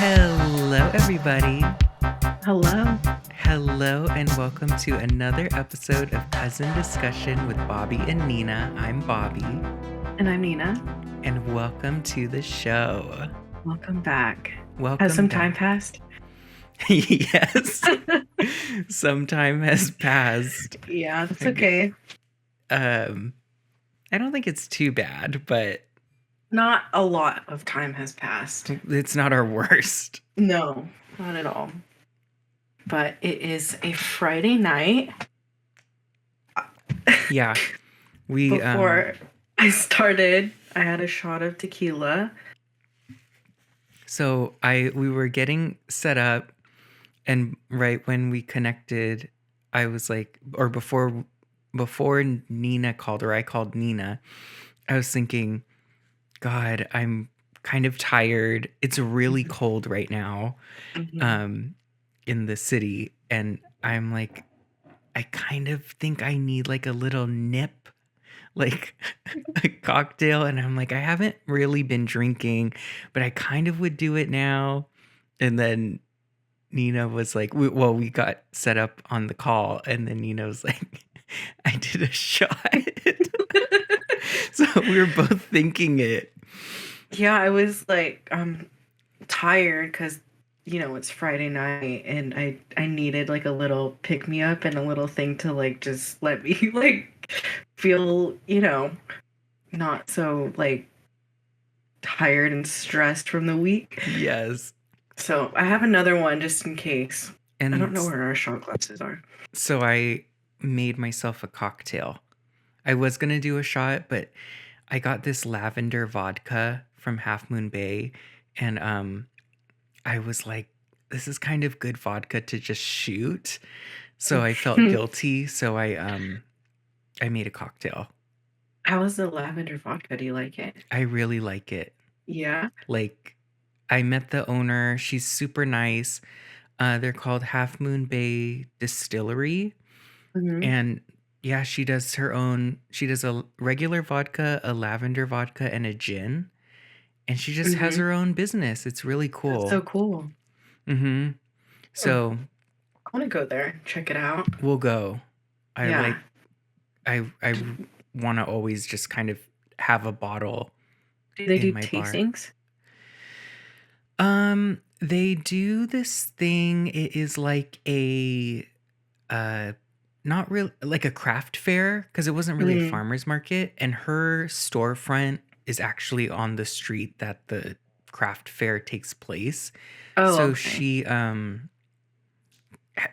Hello, everybody. Hello. Hello, and welcome to another episode of Cousin Discussion with Bobby and Nina. I'm Bobby, And I'm Nina. and welcome to the show. Welcome back. Welcome Has some back. time passed? Yes, some time has passed. Yeah, that's okay. I don't think it's too bad, but Not a lot of time has passed. it's not our worst. No, not at all. But it is a Friday night. Yeah, we Before I started, I had a shot of tequila. So we were getting set up, and right when we connected, I was like, or before Nina called, or I called Nina, I was thinking, God, I'm kind of tired. It's really cold right now, in the city, and I'm like, I kind of think I need like a little nip, like a cocktail. And I'm like, I haven't really been drinking, but I kind of would do it now. And then Nina was like, we got set up on the call, and then Nina was like, I did a shot. So we were both thinking it. Yeah, I was like, tired because, it's Friday night and I needed like a little pick me up and a little thing to like just let me like feel, not so like tired and stressed from the week. Yes. So I have another one just in case. And I don't know where our shot glasses are. So I made myself a cocktail. I was going to do a shot, but I got this lavender vodka from Half Moon Bay, and I was like, this is kind of good vodka to just shoot. So I felt guilty, so I made a cocktail. How is the lavender vodka? Do you like it? I really like it. Yeah. Like, I met the owner. She's super nice. They're called Half Moon Bay Distillery. Mm-hmm. And yeah, she does her own. She does a regular vodka, a lavender vodka, and a gin. And she just has her own business. It's really cool. That's so cool. Mm-hmm. So I want to go there, check it out. We'll go. Yeah. I want to always just kind of have a bottle. Do they do in my bar. tastings? They do this thing. It is like a not really like a craft fair, because it wasn't really a farmer's market, and her storefront is actually on the street that the craft fair takes place. Oh, so okay. she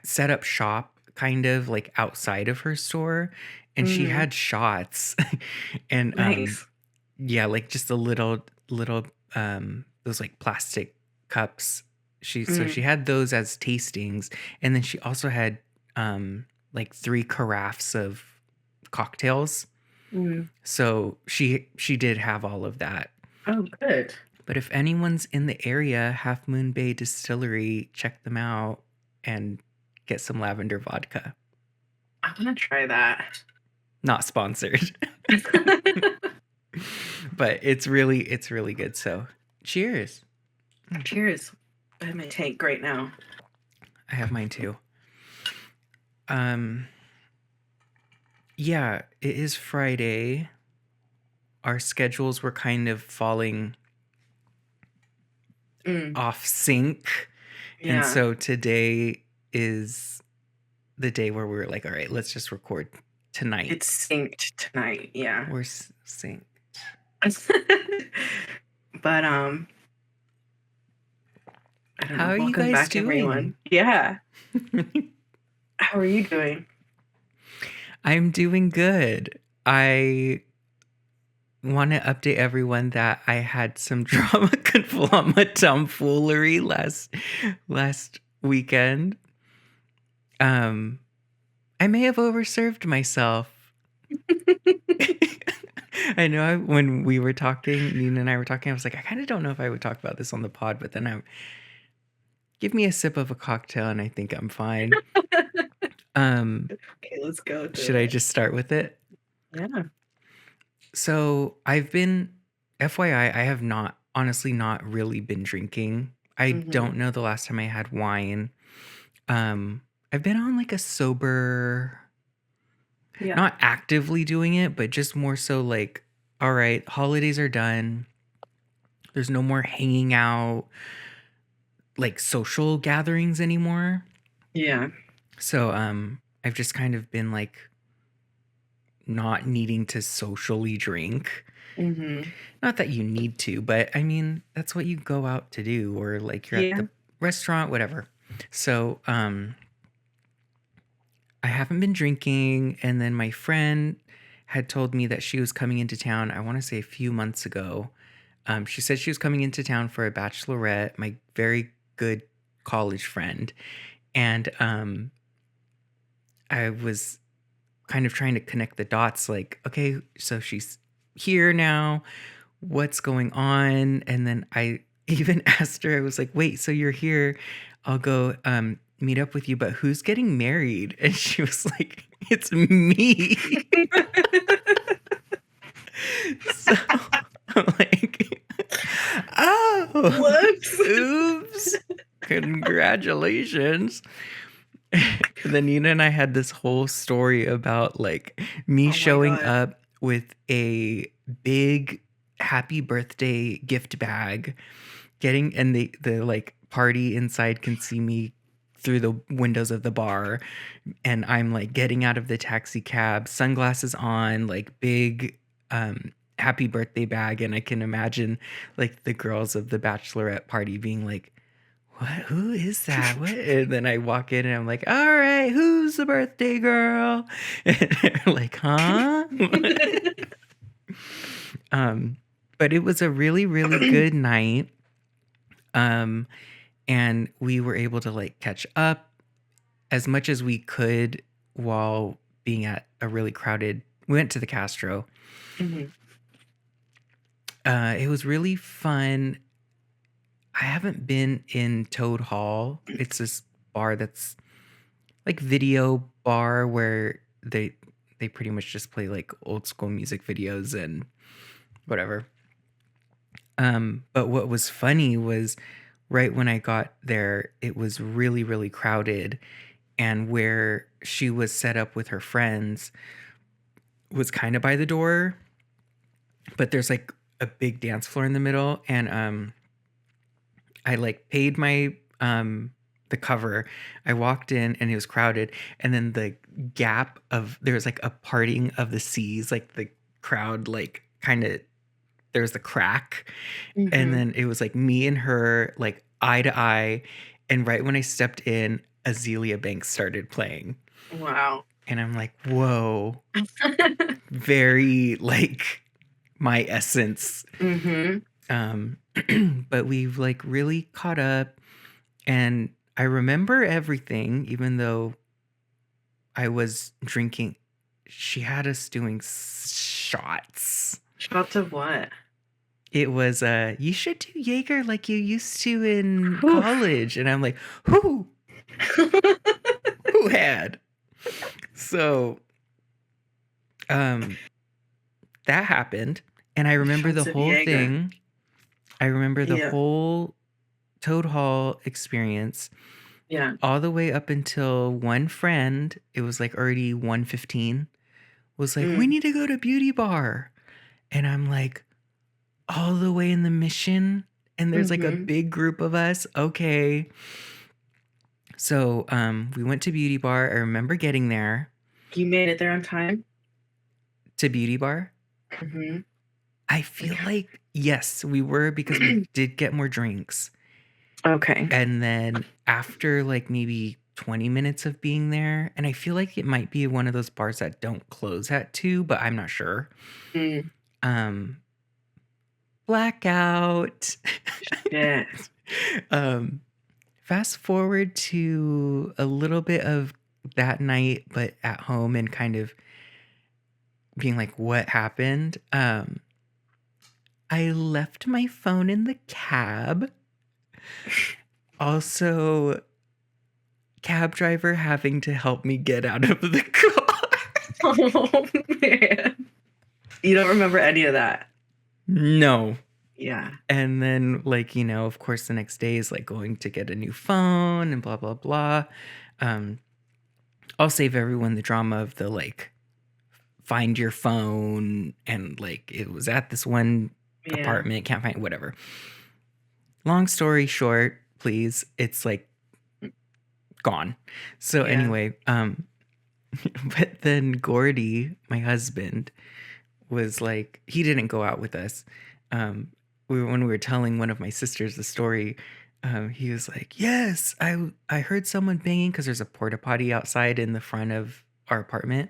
set up shop kind of like outside of her store, and she had shots and Nice. yeah, like just a little those like plastic cups. So she had those as tastings, and then she also had like 3 carafes of cocktails. So she did have all of that. Oh, good. But if anyone's in the area, Half Moon Bay Distillery, check them out and get some lavender vodka. I want to try that. Not sponsored. But it's really good. So cheers. Cheers. I have my tank right now. I have mine too. Yeah, it is Friday. Our schedules were kind of falling off sync. Yeah. And so today is the day where we were like, all right, let's just record tonight. It's synced tonight, yeah. We're synced. But I don't know. How are you Welcome guys back, doing? everyone. Yeah. How are you doing? I'm doing good. I want to update everyone that I had some drama conflama tomfoolery last weekend. I may have overserved myself. I know when we were talking, Nina and I were talking, I was like, I kind of don't know if I would talk about this on the pod, but then give me a sip of a cocktail and I think I'm fine. Okay, let's go. Should I just start with it? Yeah. So I've been, FYI, I have honestly not really been drinking. I Mhm. don't know the last time I had wine. I've been on like a sober, Yeah. not actively doing it, but just more so like, all right, holidays are done. There's no more hanging out, like social gatherings anymore. Yeah. So I've just kind of been like not needing to socially drink. Mhm. Not that you need to, but I mean, that's what you go out to do, or like you're at Yeah. the restaurant, whatever. So I haven't been drinking, and then my friend had told me that she was coming into town, I want to say a few months ago. She said she was coming into town for a bachelorette, my very good college friend. And I was kind of trying to connect the dots like, okay, so she's here now. What's going on? And then I even asked her, I was like, wait, so you're here. I'll go meet up with you, but who's getting married? And she was like, it's me. So I'm like, oh, Whoops. oops. Congratulations. And then Nina and I had this whole story about like me Oh my showing god. up with a big happy birthday gift bag, getting and the like party inside can see me through the windows of the bar, and I'm like getting out of the taxi cab, sunglasses on, like big happy birthday bag, and I can imagine like the girls of the bachelorette party being like, what? Who is that? What? And then I walk in and I'm like, all right, who's the birthday girl? And they're like, huh? um, but it was a really, really good night. Um, and we were able to like catch up as much as we could while being at a really crowded. We went to the Castro. Mhm. It was really fun. I haven't been in Toad Hall. It's this bar that's like video bar where they pretty much just play like old school music videos and whatever. But what was funny was right when I got there, it was really, really crowded. And where she was set up with her friends was kind of by the door, but there's like a big dance floor in the middle. And I like paid my the cover. I walked in and it was crowded, and then the gap of there was like a parting of the seas, like the crowd like kind of there was the crack, and Mhm. then it was like me and her like eye to eye, and right when I stepped in, Azealia Banks started playing, Wow. and I'm like, whoa, very like my essence. Mhm. Um, but we've like really caught up, and I remember everything, even though I was drinking. She had us doing shots. Shots of what? It was you should do Jaeger like you used to in Whew. college, and I'm like, who had? So um that happened, and I remember the Shots of whole Jaeger. thing. I remember the Yeah. whole Toad Hall experience Yeah. all the way up until one friend, it was like already 1:15, was like, we Mm. need to go to beauty bar. And I'm like, all the way in the Mission, and there's like a Mhm. big group of us. Okay. So we went to beauty bar. I remember getting there You made it there on time? to beauty bar. Mhm. I Like feel like yes, we were because we did get more drinks. Okay. And then after like maybe 20 minutes of being there, and I feel like it might be one of those bars that don't close at 2, but I'm not sure. Mm. Um Blackout. Shit. um Fast forward to a little bit of that night, but at home and kind of being like, what happened? I left my phone in the cab. Also, cab driver having to help me get out of the car. Oh man. You don't remember any of that? No. Yeah. And then, like, of course, the next day is like going to get a new phone and blah, blah, blah. Um, I'll save everyone the drama of the like, find your phone and like it was at this one Yeah. apartment, can't find whatever. Long story short, please, it's like gone. So Yeah. anyway, but then Gordy, my husband, was like, he didn't go out with us. When we were telling one of my sisters the story, he was like, "Yes, I heard someone banging because there's a porta potty outside in the front of our apartment.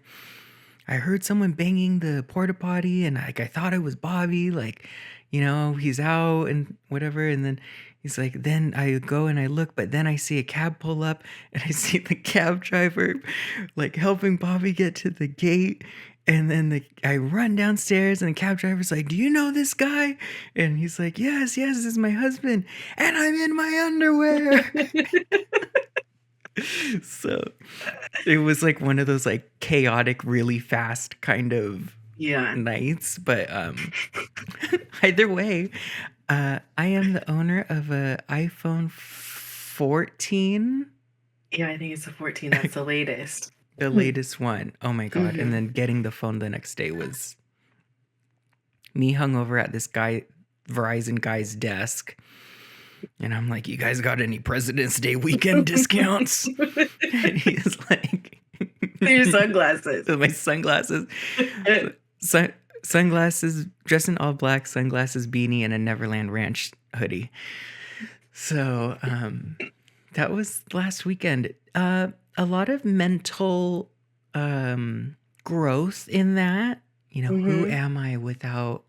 I heard someone banging the porta potty, and like I thought it was Bobby, like, he's out and whatever." And then he's like, "Then I go and I look, but then I see a cab pull up, and I see the cab driver like helping Bobby get to the gate." And then I run downstairs, and the cab driver's like, "Do you know this guy?" And he's like, "Yes, yes, this is my husband, and I'm in my underwear." So it was like one of those like chaotic, really fast kind of Yeah. nights. But either way, I am the owner of a iPhone 14. Yeah, I think it's the 14. That's the latest. The latest one. Oh my God. And Mhm. then getting the phone the next day was me hungover at this Verizon guy's desk. And I'm like, "You guys got any President's Day weekend discounts?" And he's like, Your sunglasses. my sunglasses. Sun- Sunglasses, dressed in all black, sunglasses, beanie, and a Neverland Ranch hoodie. So that was last weekend. A lot of mental growth in that. Who Mhm. am I without?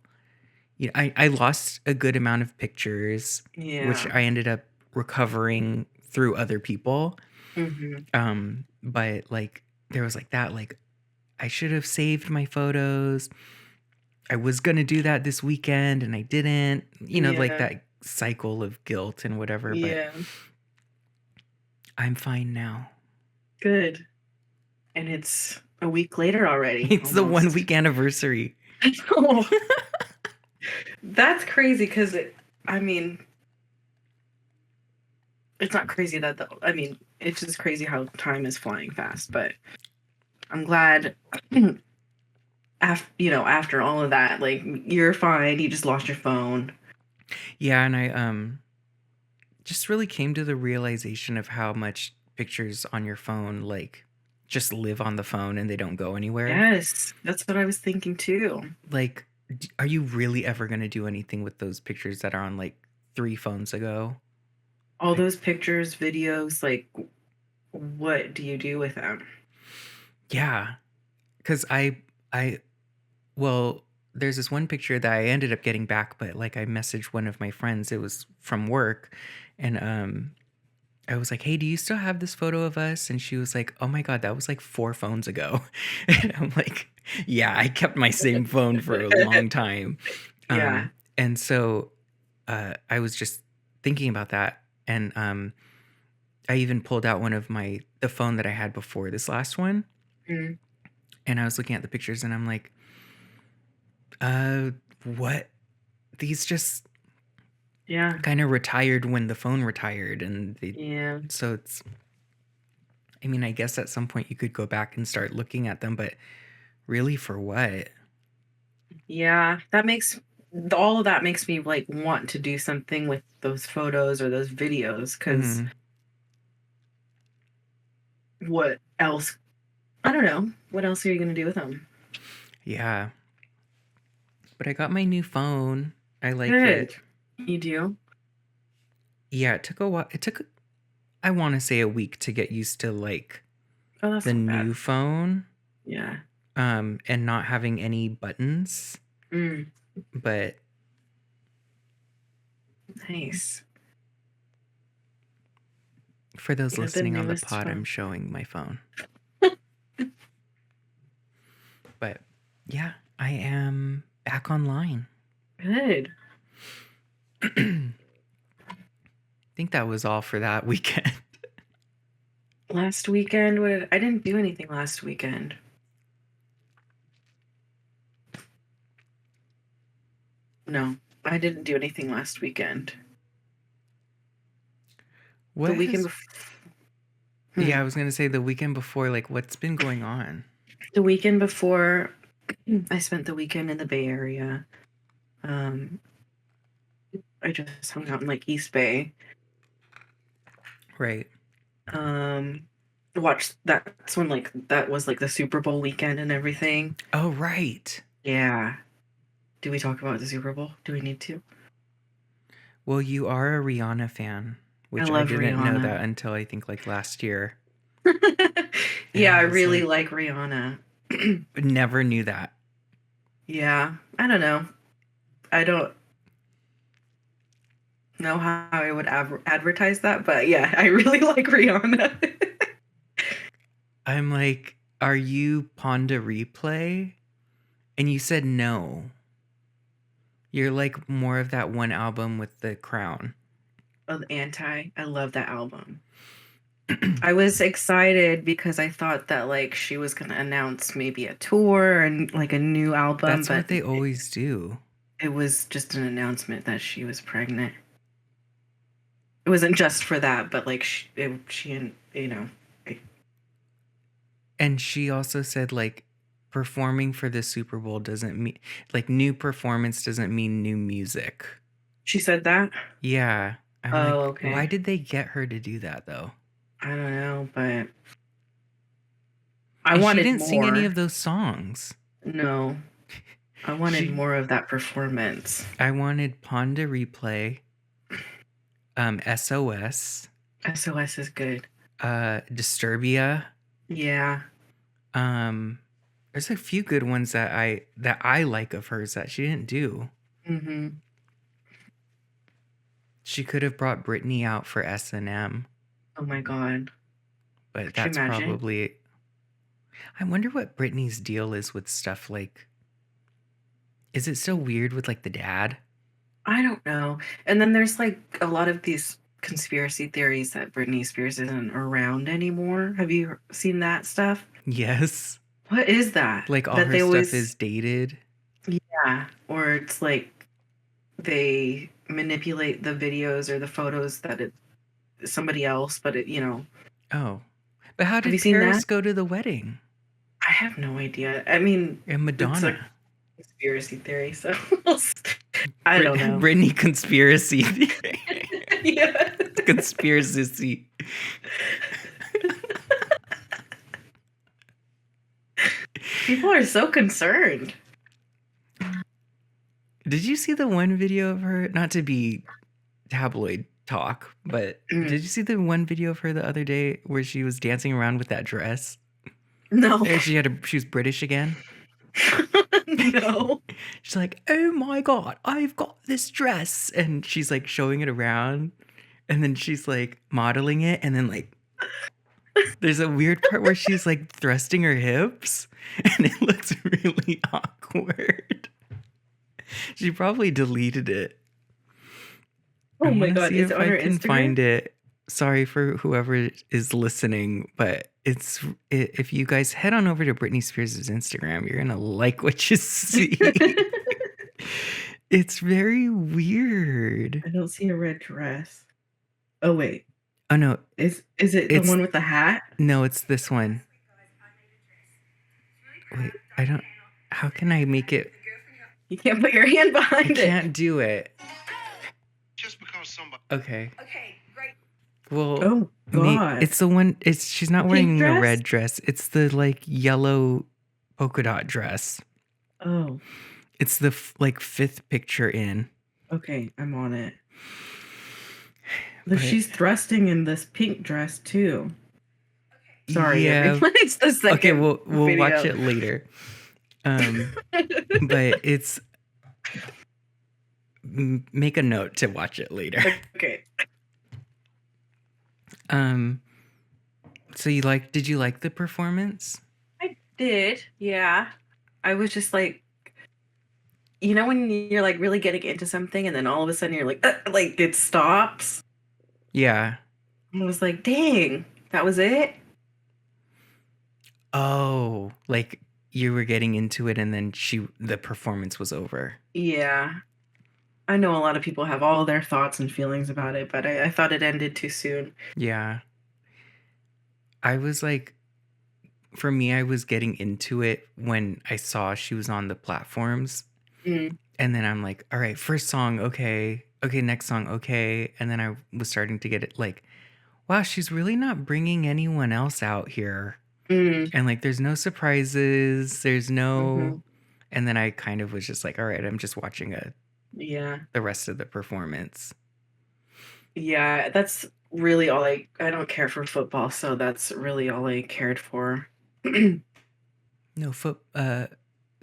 I lost a good amount of pictures, which Yeah. I ended up recovering through other people. Mhm. But like there was like that, like I should have saved my photos. I was gonna do that this weekend and I didn't. Like Yeah. that cycle of guilt and whatever. But Yeah. I'm fine now. Good. And it's a week later already, It's the one almost. week anniversary. Oh, that's crazy because I mean, it's not crazy that I mean, it's just crazy how time is flying fast, but I'm glad after all of that, like you're fine, you just lost your phone. Yeah, and I just really came to the realization of how much pictures on your phone like just live on the phone and they don't go anywhere. Yes, that's what I was thinking too. Like, are you really ever gonna do anything with those pictures that are on like 3 phones ago? All Like, those pictures, videos, like what do you do with them? yeah, because I well, there's this one picture that I ended up getting back, but like I messaged one of my friends. It was from work, and I was like, "Hey, do you still have this photo of us?" And she was like, "Oh my God, that was like 4 phones ago." And I'm like, "Yeah, I kept my same phone for a long time." Yeah. And so I was just thinking about that, and I even pulled out one of the phone that I had before this last one, Mm, and I was looking at the pictures, and I'm like, uh, what? These just yeah. kind of retired when the phone retired, and Yeah. so it's. I mean, I guess at some point you could go back and start looking at them, but really for what? Yeah, all of that makes me like want to do something with those photos or those videos because Hmm. what else? I don't know. What else are you going to do with them? Yeah, but I got my new phone. I like Good. it. You do? Yeah, it took a while. I want to say a week to get used to like Oh, that's the not new bad. phone, Yeah. and not having any buttons. Mm, But nice. for those Yeah, the listening on the newest pod, I'm phone. showing my phone. But yeah, I am back online. Good. I think that was all for that weekend. Last weekend, I didn't do anything last weekend. No. I didn't do anything last weekend. The What weekend has before. Yeah, I was gonna say the weekend before, like what's been going on? The weekend before, I spent the weekend in the Bay Area. Um, I just hung out in like East Bay. Right. Um, watched that's when like that was like the Super Bowl weekend and everything. Oh, right. Yeah. Do we talk about the Super Bowl? Do we need to? Well, you are a Rihanna fan, I which I love didn't know Rihanna. that until I think like last year. And Yeah, I I was really like, like Rihanna. never knew that. Yeah, I don't know. I don't know how I would advertise that, but yeah, I really like Rihanna. I'm like, are you Ponda Replay? And you said no. You're like more of that one album with the crown. Of Anti, I love that album. I was excited because I thought that like she was gonna announce maybe a tour and like a new album, That's but what they always do. it was just an announcement that she was pregnant. It wasn't just for that, but like she and And she also said like performing for the Super Bowl doesn't mean like new performance doesn't mean new music. she said that. Yeah. I'm Oh, like, why okay. did they get her to do that though? I don't know, but I And she wanted didn't sing any more. of those songs. No, I wanted She more of that performance. I wanted Ponda Replay, SOS, SOS is good. Disturbia. Yeah. There's a few good ones that I like of hers that she didn't do. Mm-hmm. She could have brought Britney out for S&M, Oh my God. but Could you that's imagine? probably. I wonder what Britney's deal is with stuff like. Is it so weird with like the dad? I don't know. And then there's like a lot of these conspiracy theories that Britney Spears isn't around anymore. Have you seen that stuff? Yes. What is that? Like all That her they stuff always, is dated. yeah, or it's like they manipulate the videos or the photos that it's somebody else, but Oh. But how have you did seen that? Paris go to the wedding? I have no idea. I mean, And it's a Madonna. conspiracy theory, so I don't know. Britney conspiracy. Yeah. Conspiracy. People are so concerned. Did you see the one video of her? Not to be tabloid talk, but Mm. did you see the one video of her the other day where she was dancing around with that dress? No. And she was British again. No. She's like, oh my God, I've got this dress. And she's like showing it around. And then she's like modeling it. And then like, there's a weird part where she's like thrusting her hips. And it looks really awkward. She probably deleted it. I Oh my want to God. see Is it if on I her can Instagram? find it. Sorry for whoever is listening, but if you guys head on over to Britney Spears' Instagram, you're gonna like what you see. It's very weird. I don't see a red dress. Oh wait. Oh no, Is it the it's one with the hat? no, it's this one. Wait, I don't. How can I make it? You can't put your hand I behind it. can't do it. Just because somebody. Okay. Okay, great. Well, Oh God. it's the one. She's not The pink wearing a dress? red dress. It's the like yellow polka dot dress. Oh, It's the like fifth picture in. okay. I'm on it. But But she's thrusting in this pink dress too. Sorry, yeah. everyone. It's the second Okay, we'll watch video. it later. But it's make a note to watch it later. Okay. So did you like the performance? I did, yeah. I was just like, when you're like really getting into something and then all of a sudden you're like it stops. Yeah. I was like, dang, that was it? Oh, like you were getting into it and then the performance was over. Yeah. I know a lot of people have all their thoughts and feelings about it, but I thought it ended too soon. Yeah. I was like, for me, I was getting into it when I saw she was on the platforms. Mm, And then I'm like, all right, first song, okay. Okay, next song, okay. And then I was starting to get it like, wow, she's really not bringing anyone else out here. mm, And like, there's no surprises. There's no. hmm. And then I kind of was just like, all right, I'm just watching Yeah. the rest of the performance. Yeah, that's really all I don't care for football, so that's really all I cared for. No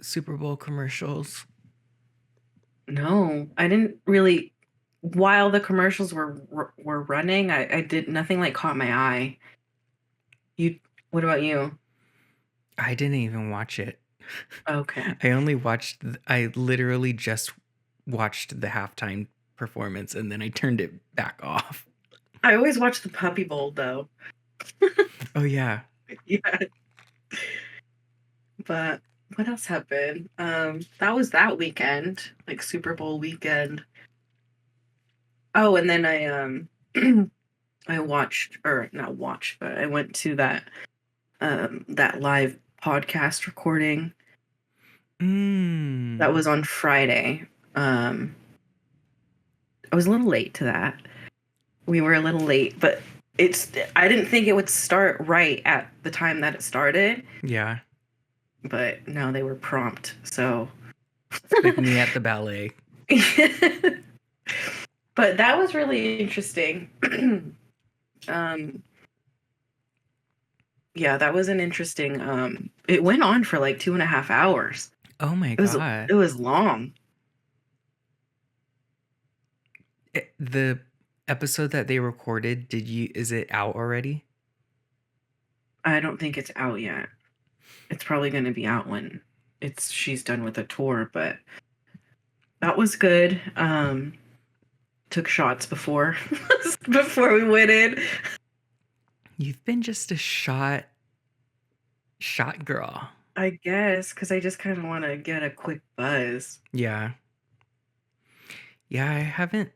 Super Bowl commercials. No, I didn't really while the commercials were running, I did nothing like caught my eye. You what about you? I didn't even watch it. Okay. I literally just watched the halftime performance and then I turned it back off. I always watch the Puppy Bowl though. Oh, yeah. Yeah. But what else happened? That was that weekend, like Super Bowl weekend. Oh, and then I watched or not watched, but I went to that live podcast recording that Mm. was on Friday. Um I was a little late to that. We were a little late, but I didn't think it would start right at the time that it started, Yeah. but no, they were prompt. So Like me at the ballet. but that was really interesting. um yeah, that was an interesting it went on for like 2.5 hours. Oh my It was God. it was long. The episode that they recorded, is it out already? I don't think it's out yet. It's probably going to be out when she's done with the tour, but that was good. Took shots before before we went in. You've been just a shot girl. I guess because I just kind of want to get a quick buzz. Yeah. Yeah, I haven't.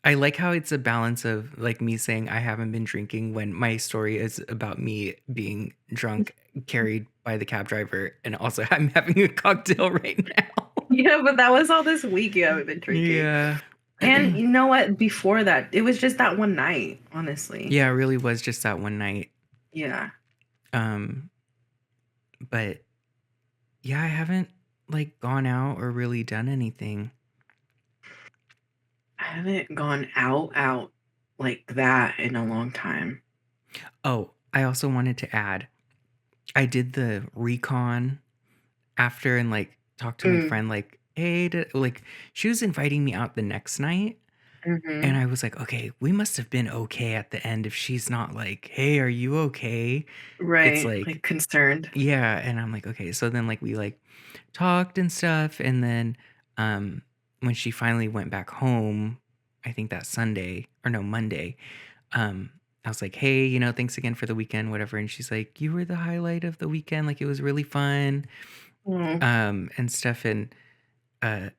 I like how it's a balance of like me saying I haven't been drinking when my story is about me being drunk, carried by the cab driver, and also I'm having a cocktail right now. Yeah, but that was all this week you haven't been drinking. Yeah. And you know what? Before that, it was just that one night, honestly. Yeah, it really was just that one night. Yeah. Um, but yeah, I haven't like gone out or really done anything. I haven't gone out like that in a long time. Oh, I also wanted to add, I did the recon after and like talked to my Mm, friend like, hey, like she was inviting me out the next night. And hmm. I was like, okay, we must have been okay at the end if she's not like, hey, are you okay? It's Right. like, Like concerned. yeah. And I'm like, okay. So then like we like talked and stuff. And then when she finally went back home, I think that Sunday or no, Monday, I was like, hey, thanks again for the weekend, whatever. And she's like, you were the highlight of the weekend. Like it was really fun. Mm, And stuff. And uh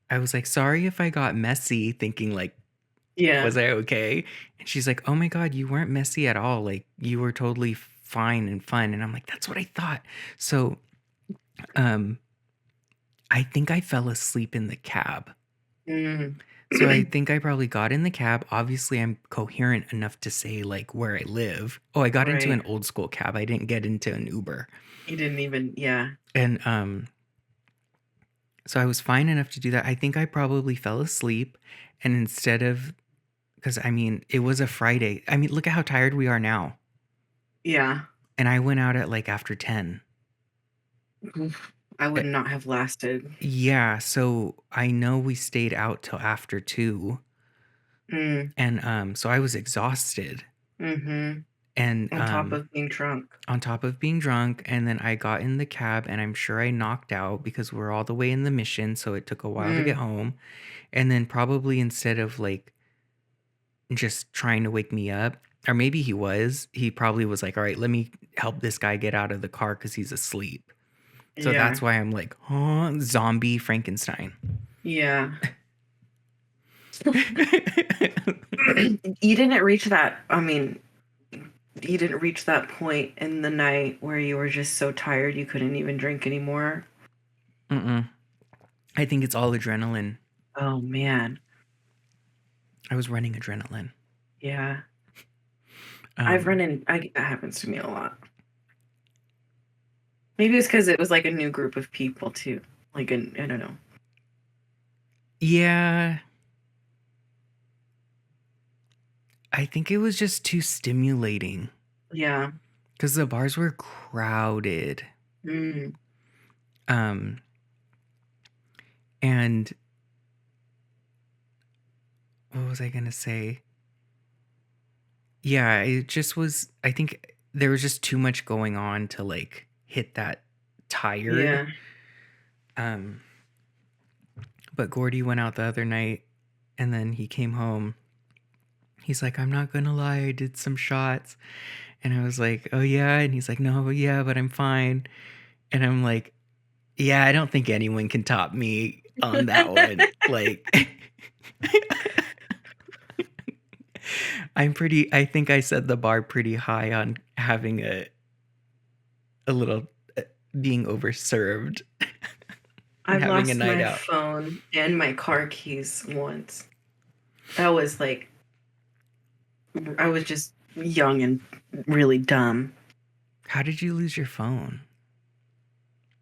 I was like, sorry if I got messy, thinking like, yeah. was I okay? And she's like, oh my God, you weren't messy at all. Like you were totally fine and fun. And I'm like, that's what I thought. So um I think I fell asleep in the cab. Mm. So I think I probably got in the cab. Obviously, I'm coherent enough to say like where I live. Oh, I got into Right. an old school cab. I didn't get into an Uber. You didn't even, yeah. And so I was fine enough to do that. I think I probably fell asleep, and instead of, because I mean, it was a Friday. I mean, look at how tired we are now. Yeah. And I went out at like after 10. Oof. I would Eh, not have lasted. Yeah, so I know we stayed out till after 2, Mm. and so I was exhausted. Mm-hmm. And On top of being drunk. on top of being drunk, and then I got in the cab and I'm sure I knocked out because we're all the way in the Mission, so it took a while to get Mm. home. And then probably instead of like just trying to wake me up, or maybe he probably was like, all right, let me help this guy get out of the car because he's asleep. So Yeah. that's why I'm like, huh, zombie Frankenstein. Yeah. You didn't reach that. I mean, you didn't reach that point in the night where you were just so tired you couldn't even drink anymore. Mm-mm. I think it's all adrenaline. Oh man. I was running adrenaline. Yeah. I've Um, run in that happens to me a lot. Maybe it's because it was like a new group of people too. Like I don't know. yeah, I think it was just too stimulating Yeah. because the bars were crowded. Mm. Um, and what was I gonna say? Yeah, it just was. I think there was just too much going on to like hit that tired. Yeah. Um, but Gordy went out the other night, and then he came home. He's like, I'm not gonna lie, I did some shots, and I was like, oh yeah, and he's like, no, yeah, but I'm fine, and I'm like, yeah, I don't think anyone can top me on that one. Like, I think I set the bar pretty high on having a little being overserved and I've having a lost night my out. phone and my car keys once. That was like I was just young and really dumb. How did you lose your phone?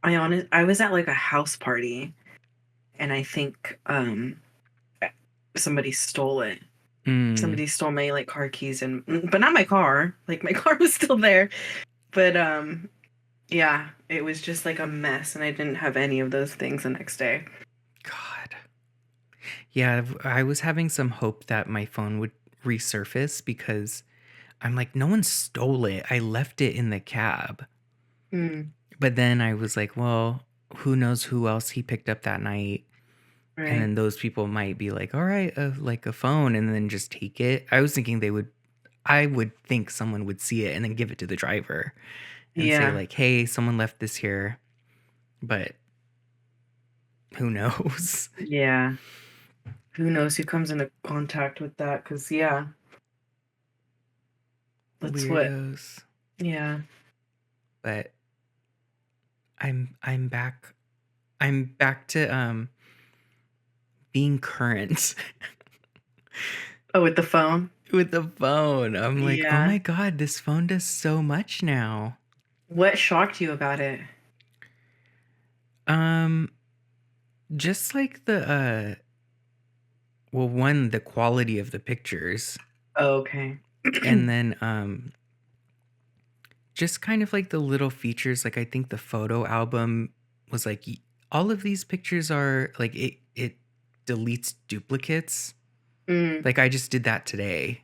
I was at like a house party and I think somebody stole it. Mm, Somebody stole my like car keys and but not my car. Like my car was still there. But yeah, it was just like a mess and I didn't have any of those things the next day. God. Yeah, I was having some hope that my phone would resurface because I'm like, no one stole it. I left it in the cab. Mm, But then I was like, well, who knows who else he picked up that night? And right. then those people might be like, all right, like a phone, and then just take it. I would think someone would see it and then give it to the driver and say, Yeah. like, hey, someone left this here. But who knows? Yeah. Who knows who comes into contact with that? Because yeah, that's what. Weirdos. Yeah. But I'm back. I'm back to being current Oh, with the phone. with the phone. I'm like, oh Yeah. my God, this phone does so much now. What shocked you about it? Um, just like well, one, the quality of the pictures, Oh, okay. and then just kind of like the little features. Like I think the photo album was like all of these pictures are like it deletes duplicates. Mm. Like I just did that today.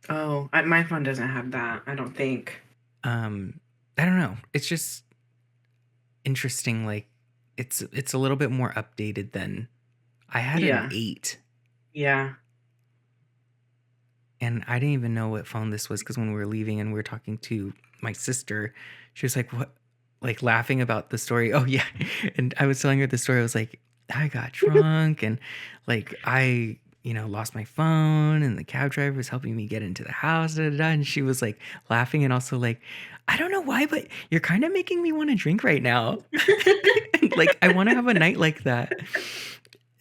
Oh, my phone doesn't have that. I don't think. Um, I don't know. It's just interesting. Like it's a little bit more updated than I had an Yeah. 8. Yeah. And I didn't even know what phone this was because when we were leaving and we were talking to my sister, she was like, "What?" Like laughing about the story. Oh yeah, and I was telling her the story. I was like, I got drunk and like I, lost my phone, and the cab driver was helping me get into the house. Da, da, da. And she was like laughing and also like, I don't know why, but you're kind of making me want to drink right now. Like I want to have a night like that.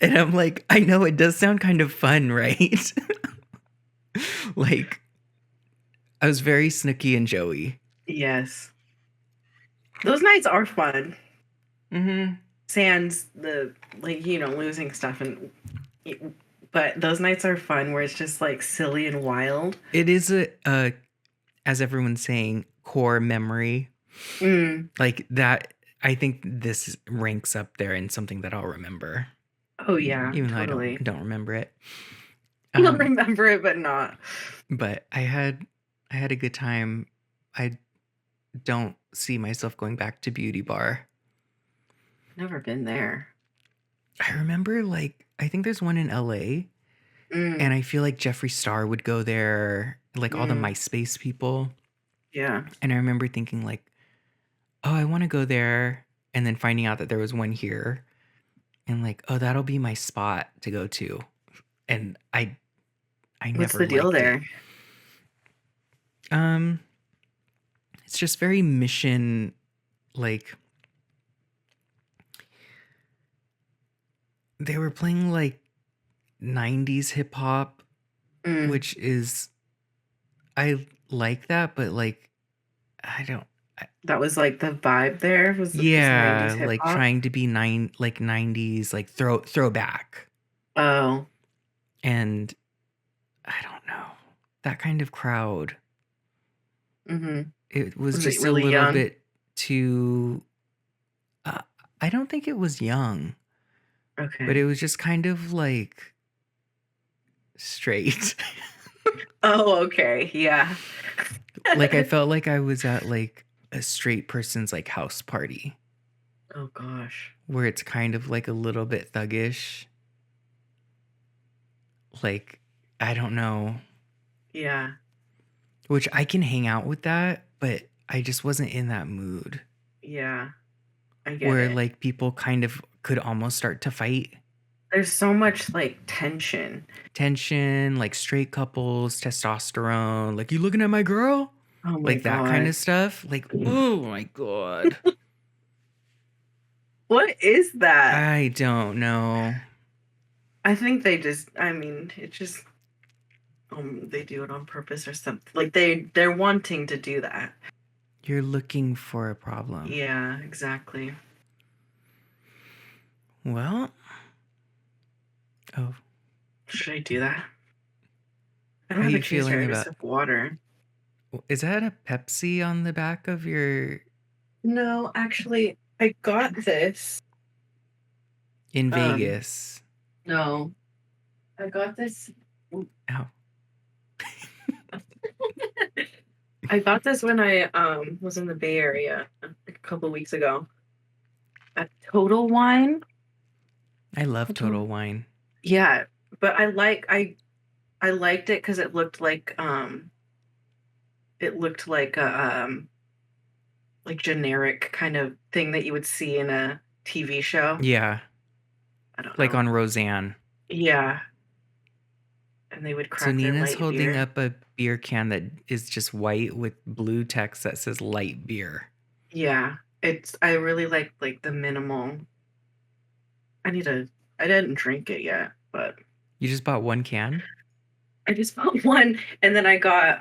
And I'm like, I know it does sound kind of fun, right? Like I was very Snooky and Joey. Yes. Those nights are fun. Mm-hmm. Sans the like losing stuff but those nights are fun where it's just like silly and wild. It is as everyone's saying, core memory. Mm. Like that, I think this ranks up there in something that I'll remember, Oh yeah, even though I totally. don't remember it. You'll remember it, but not. But I had a good time. I don't see myself going back to Beauty Bar. Never been there. I remember like I think there's one in LA, and Mm. I feel like Jeffree Star would go there, like all the Mm. MySpace people. Yeah. And I remember thinking like, oh, I want to go there, and then finding out that there was one here, and like, oh, that'll be my spot to go to. and I What's never the deal liked it. there? Um, it's just very mission, like they were playing like 90s hip hop, Mm, which is I like that, but like I don't that was like the vibe there was 90s yeah, hip like hop. trying to be 90s like throwback. Oh, And I don't know. That kind of crowd. mm-hmm. It was Was it just a really little young? bit too uh, I don't think it was young, but Okay. it was just kind of like straight. Oh, okay. Yeah. Like I felt like I was at like a straight person's like house party Oh gosh. where it's kind of like a little bit thuggish. Like I don't know, Yeah. which I can hang out with that, but I just wasn't in that mood Yeah. I get where it. like people kind of could almost start to fight. There's so much like tension. Tension, like straight couples, testosterone, like you looking at my girl? Oh my Like that kind God. of stuff. Like, oh my God. What is that? I don't know. I think they just, I mean, it just, they do it on purpose or something. Like they're wanting to do that. You're looking for a problem. Yeah, exactly. Well, oh, Should I do that? I don't how have a you chaser. feeling I just about have water. is that a Pepsi on the back of your No, actually, I got this. in Um, Vegas? no, I got this. Oh, I got this when I was in the Bay Area a couple weeks ago at Total Wine. I love Total, Total Wine. yeah, but I liked it because it looked like generic kind of thing that you would see in a TV show. Yeah, I don't like know. on Roseanne. Yeah, and they would So crack their Nina's light holding beer. up a beer can that is just white with blue text that says light beer. Yeah, I really like the minimal. I need to. I didn't drink it yet, but You just bought one can? I just bought one, and then I got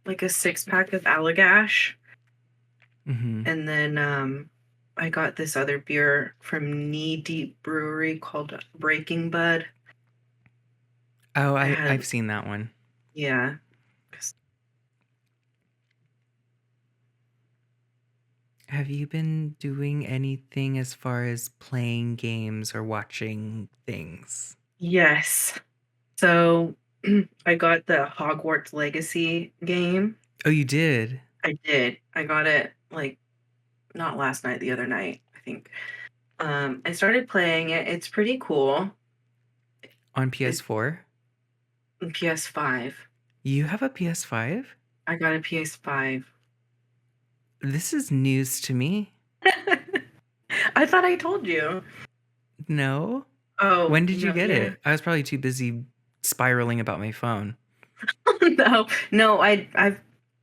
like a 6 pack of Allagash, Mm-hmm. and then I got this other beer from Knee Deep Brewery called Breaking Bud. Oh, It I've had seen that one. yeah. Have you been doing anything as far as playing games or watching things? Yes. So I got the Hogwarts Legacy game. Oh, you did? I did. I got it like not last night, the other night, I think. I started playing it. It's pretty cool. On It's PS4? PS5. You have a PS5? I got a PS5. This is news to me. I thought I told you. No? Oh, When did you no, get yeah. it? I was probably too busy spiraling about my phone. No, no, I've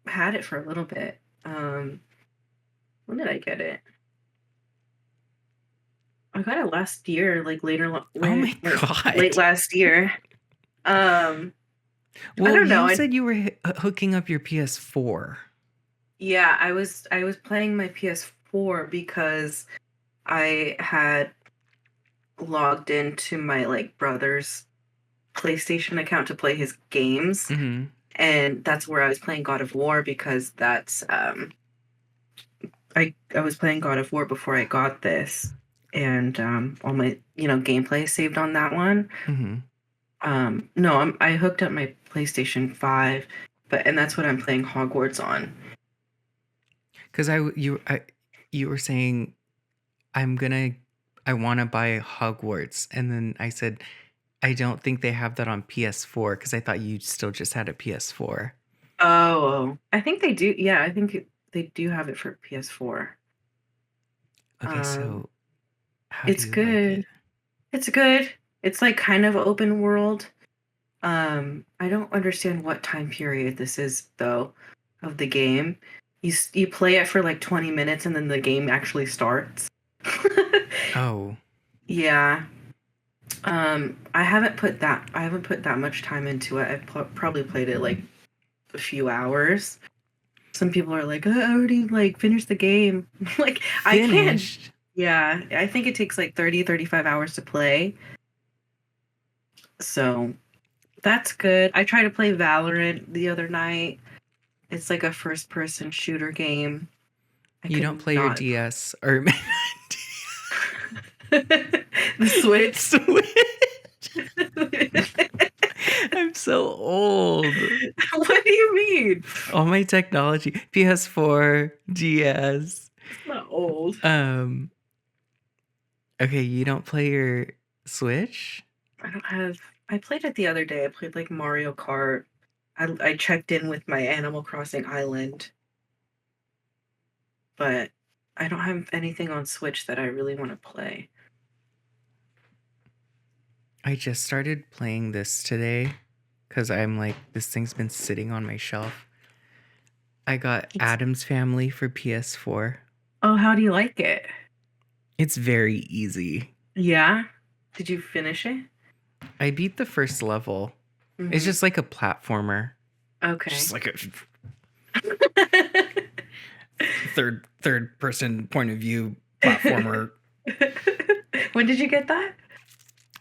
had it for a little bit. When did I get it? I got it last year, like Oh my like God. late last year. Um, I Well, don't know. you said you were hooking up your PS4. Yeah, I was playing my PS4 because I had logged into my like brother's PlayStation account to play his games, Mm-hmm. and that's where I was playing God of War because that's I was playing God of War before I got this, and all my gameplay saved on that one. Mm-hmm. No, I hooked up my PlayStation 5, and that's what I'm playing Hogwarts on. Because you were saying I want to buy Hogwarts, and then I said I don't think they have that on PS4 because I thought you still just had a PS4. Oh, I think they do. Yeah, I think they do have it for PS4. Okay, Um, so how do it's you like it? good. It's good. It's like kind of open world. I don't understand what time period this is though of the game. You play it for like 20 minutes and then the game actually starts. Oh, Yeah. I haven't put that much time into it. I've probably played it like a few hours. Some people are like, I already like finished the game. Like I can't. finished. Yeah, I think it takes like 35 hours to play. So that's good. I tried to play Valorant the other night. It's like a first person shooter game. I You don't could play your not. DS or The Switch. Switch. I'm so old. What do you mean? All my technology, PS4, DS. It's not old. Okay, you don't play your Switch? I don't have. I played it the other day. I played like Mario Kart. I checked in with my Animal Crossing Island, but I don't have anything on Switch that I really want to play. I just started playing this today because I'm like, this thing's been sitting on my shelf. I got It's, Adam's Family for PS4. oh, how do you like it? It's very easy. Yeah. Did you finish it? I beat the first level. It's Mhm. just like a platformer. Okay. Just like a third person point of view platformer. When did you get that?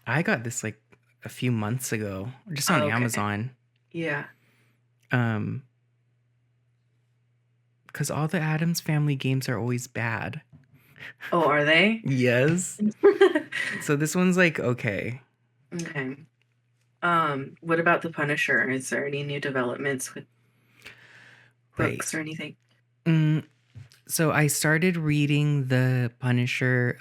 I got this like a few months ago, just Oh, on okay. Amazon. Yeah. Because all the Adams Family games are always bad. Oh, are they? Yes. So this one's like okay. Okay. What about The Punisher? Is there any new developments with books Right. or anything? So I started reading The Punisher.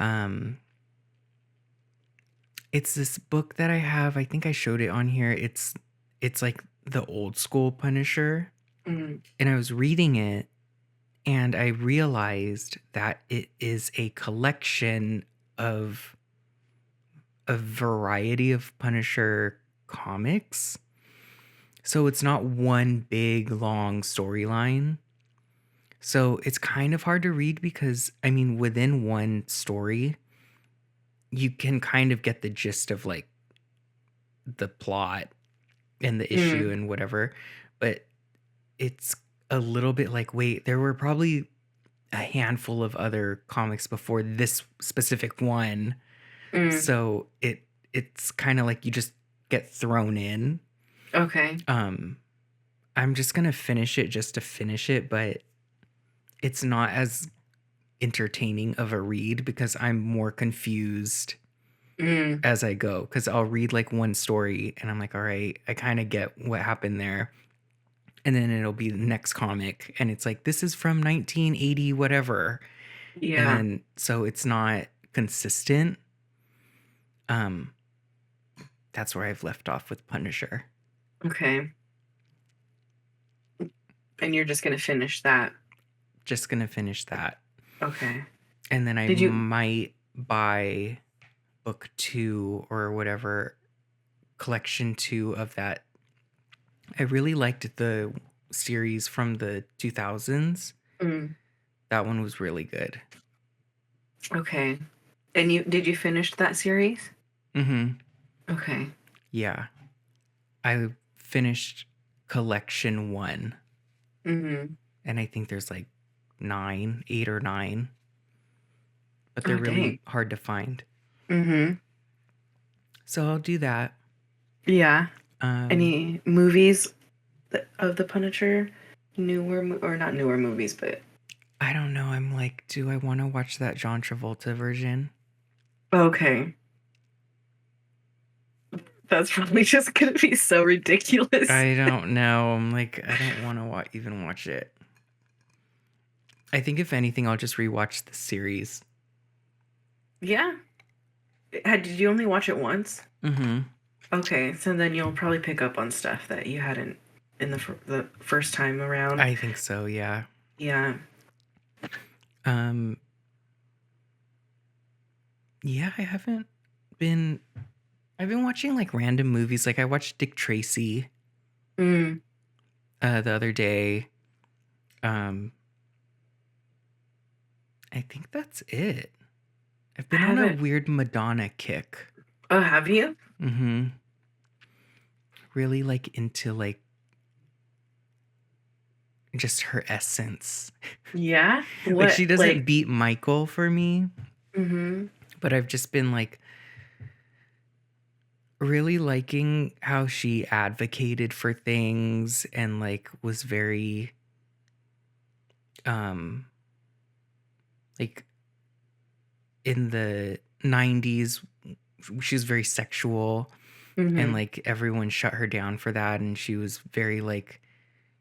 It's this book that I have. I think I showed it on here. It's like the old school Punisher. Mm. And I was reading it and I realized that it is a collection of a variety of Punisher comics. So it's not one big long storyline. So it's kind of hard to read because, I mean, within one story, you can kind of get the gist of like the plot and the issue Mm. and whatever. But it's a little bit like, wait, there were probably a handful of other comics before this specific one. Mm. So it's kind of like you just get thrown in. Okay. I'm just gonna finish it just to finish it, but it's not as entertaining of a read because I'm more confused Mm. as I go. Because I'll read like one story and I'm like, all right, I kind of get what happened there. And then it'll be the next comic and it's like, this is from 1980, whatever. And Yeah. then so it's not consistent. That's where I've left off with Punisher. Okay. And you're just gonna finish that. Just gonna finish that. Okay. And then I Did you? might buy book 2 or whatever, collection 2 of that. I really liked the series from the 2000s. Mm. That one was really good. Okay. And did you finish that series? Mm-hmm. Okay. Yeah. I finished collection 1. Mm-hmm. And I think there's like 8 or 9. But they're Oh, really dang. hard to find. Mm-hmm. So I'll do that. Yeah. Any movies of the Punisher? Or not newer movies, but I don't know. I'm like, do I want to watch that John Travolta version? okay. That's probably just gonna be so ridiculous. I don't know. I'm like, I don't want to even watch it. I think if anything, I'll just rewatch the series. Yeah. Did you only watch it once? Mm-hmm. Okay, so then you'll probably pick up on stuff that you hadn't in the first time around. I think so, yeah. Yeah. Yeah, I haven't been. I've been watching like random movies. Like I watched Dick Tracy Mm. the other day. Um, I think that's it. I've I been on a haven't. weird Madonna kick. Oh, have you? Mm-hmm. Really like into like just her essence. Yeah. Like What? she doesn't Like. beat Michael for me, Mm-hmm. but I've just been like really liking how she advocated for things and like was very um like in the 90s she was very sexual and Mm-hmm. like everyone shut her down for that, and she was very like,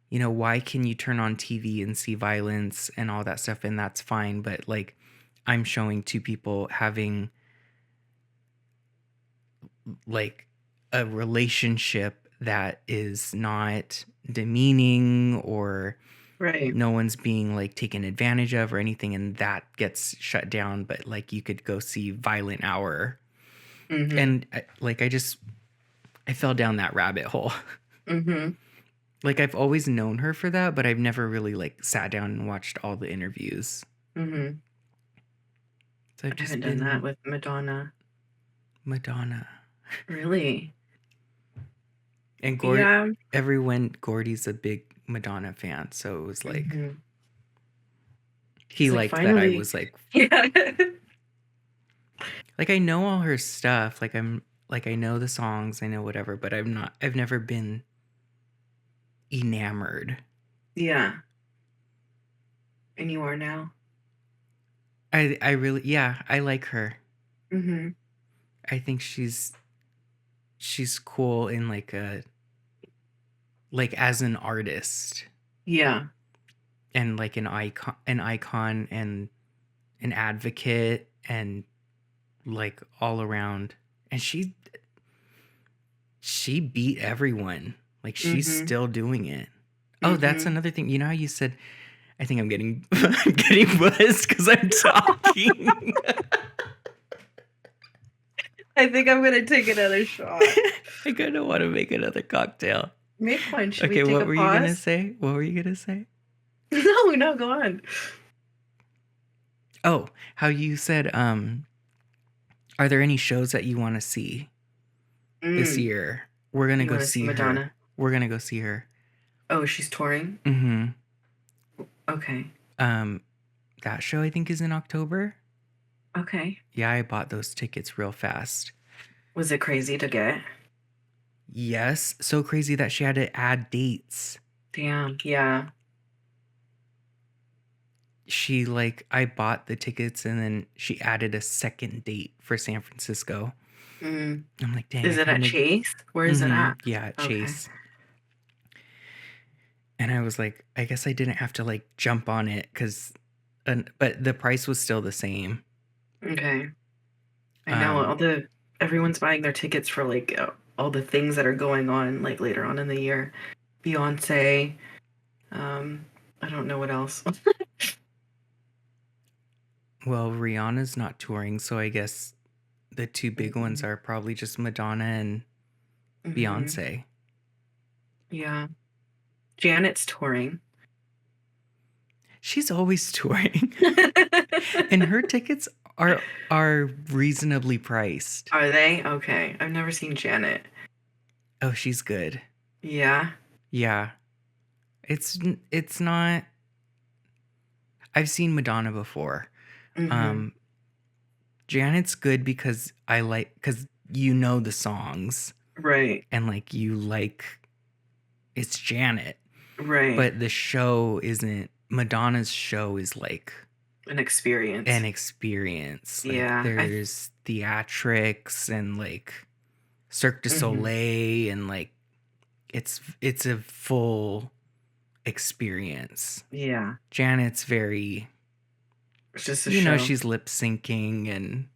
you know, why can you turn on TV and see violence and all that stuff, and that's fine, but like I'm showing two people having like a relationship that is not demeaning or Right. no one's being like taken advantage of or anything, and that gets shut down, but like you could go see Violent Hour. Mm-hmm. And I fell down that rabbit hole. Mm-hmm. Like I've always known her for that, but I've never really like sat down and watched all the interviews. Mm-hmm. So I've I haven't just done that been with Madonna. Madonna. Really? And Yeah. Gordy's a big Madonna fan, so it was like Mm-hmm. he It's like liked that I finally. was like Yeah. I know all her stuff. Like I know the songs, I know whatever, but I've never been enamored. Yeah. And you are now. I really, yeah, I like her. Mm-hmm. I think she's cool in like as an artist Yeah. and like an icon and an advocate and like all around. And she beat everyone. Like she's Mm-hmm. still doing it. Oh, that's Mm-hmm. another thing. You know how you said I think I'm getting I'm getting buzzed because I'm talking. I think I'm gonna take another shot. I kind of want to make another cocktail. Make one. Should we Okay, take what a were you gonna pause? say? What were you gonna say? No, no, go on. Oh, how you said, are there any shows that you want to see this Mm. year? We're gonna You go want to see see her. Madonna? We're gonna go see her. Oh, she's touring? Mm-hmm. Okay. Um, that show I think is in October. Okay. Yeah, I bought those tickets real fast. Was it crazy to get? Yes, so crazy that she had to add dates. Damn. Yeah. She like I bought the tickets and then she added a second date for San Francisco. Mm. I'm like, dang, Is I it at kind of Chase? Where is it at? yeah, at Okay. Chase. And I was like, I guess I didn't have to like jump on it because, but the price was still the same. Okay. I know everyone's buying their tickets for like all the things that are going on like later on in the year. Beyonce. I don't know what else. Well, Rihanna's not touring, so I guess the two big ones Mhm. are probably just Madonna and Mhm. Beyonce. Yeah. Janet's touring. She's always touring, and her tickets are reasonably priced. Are they? Okay. I've never seen Janet. Oh, she's good. Yeah. Yeah, it's not. I've seen Madonna before. Mm-hmm. Janet's good because because you know the songs Right. and like you like it's Janet, Right. but the show isn't. Madonna's show is like An experience. an experience. Like Yeah. there's theatrics and like Cirque du Mhm. Soleil and like it's a full experience. Yeah. Janet's very, It's just a you know, show. she's lip syncing and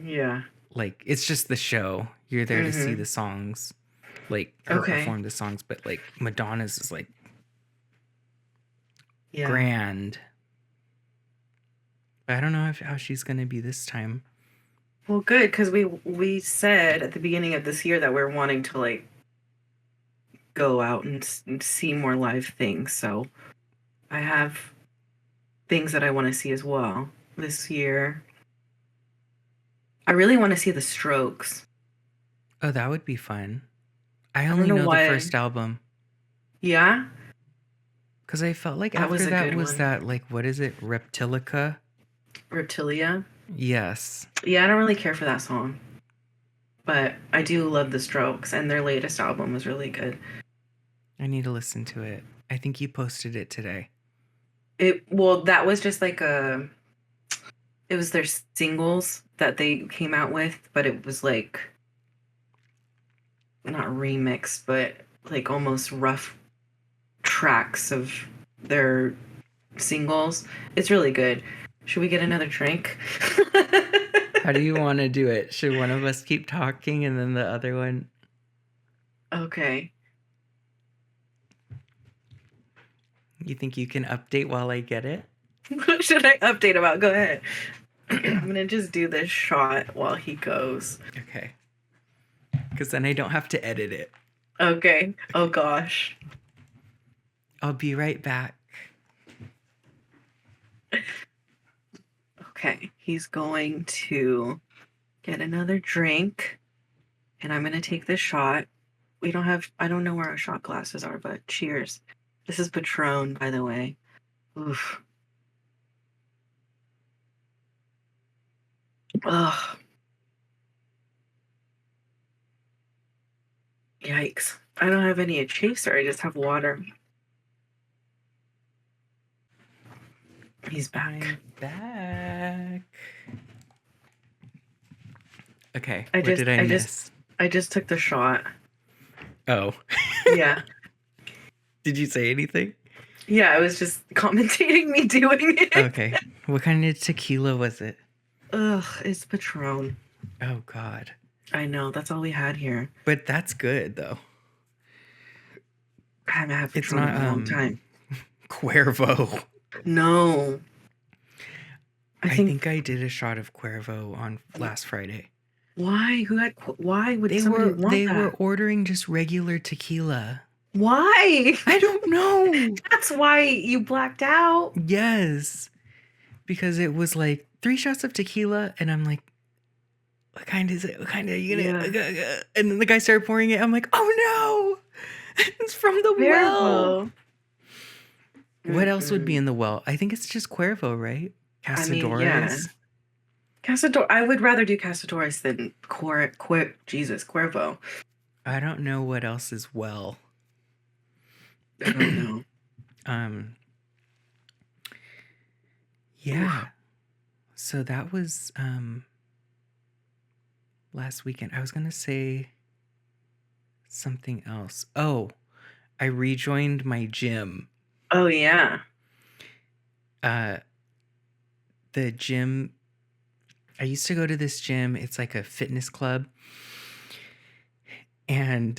Yeah. like it's just the show. You're there to see Mhm. the songs, like her Okay. perform the songs, but like Madonna's is like Yeah. grand. But I don't know how she's gonna be this time. Well, good, because we said at the beginning of this year that we're wanting to like go out and see more live things. So I have things that I want to see as well this year. I really want to see the Strokes. Oh, that would be fun. I I don't only know know the why. first album Yeah, because I felt like that was after a that good was one. that like what is it, Reptilica? Reptilia. Yes, Yeah, I don't really care for that song, but I do love the Strokes, and their latest album was really good. I need to listen to it. I think you posted it today. That was just like it was their singles that they came out with, but it was like not remixed, but like almost rough tracks of their singles. It's really good. Should we get another drink? How do you want to do it? Should one of us keep talking and then the other one? Okay. You think you can update while I get it? What should I update about? Go ahead. Okay, I'm gonna just do this shot while he goes. Okay. Because then I don't have to edit it. Okay. Oh gosh. I'll be right back. Okay. He's going to get another drink, and I'm gonna take this shot. I don't know where our shot glasses are, but cheers. This is Patron, by the way. Oof. Ugh. Yikes. I don't have any chaser. I just have water. He's back. I'm back. Okay. I What just did I I miss? just I just took the shot. Oh. Yeah. Did you say anything? Yeah, I was just commentating me doing it. Okay. What kind of tequila was it? Ugh, it's Patron. Oh, God. I know, that's all we had here. But that's good, though. I haven't had It's Patron not in a long time. Cuervo. No. I think I did a shot of Cuervo on last Friday. Why? Why would somebody want They that? were ordering just regular tequila. Why? I don't know. That's why you blacked out. Yes. Because it was like 3 shots of tequila and I'm like, what kind is it? What kind are you gonna? Yeah. And then the guy started pouring it. I'm like, oh no, it's from the well. Cuervo. What else would be in the well? I think it's just Cuervo, right? I mean, Casadores. yeah. Casador. I would rather do Casadores than Cuervo. I don't know what else is well. I don't know. Yeah. So that was last weekend. I was gonna say something else. Oh, I rejoined my gym. Oh yeah. The gym, I used to go to this gym. It's like a fitness club. And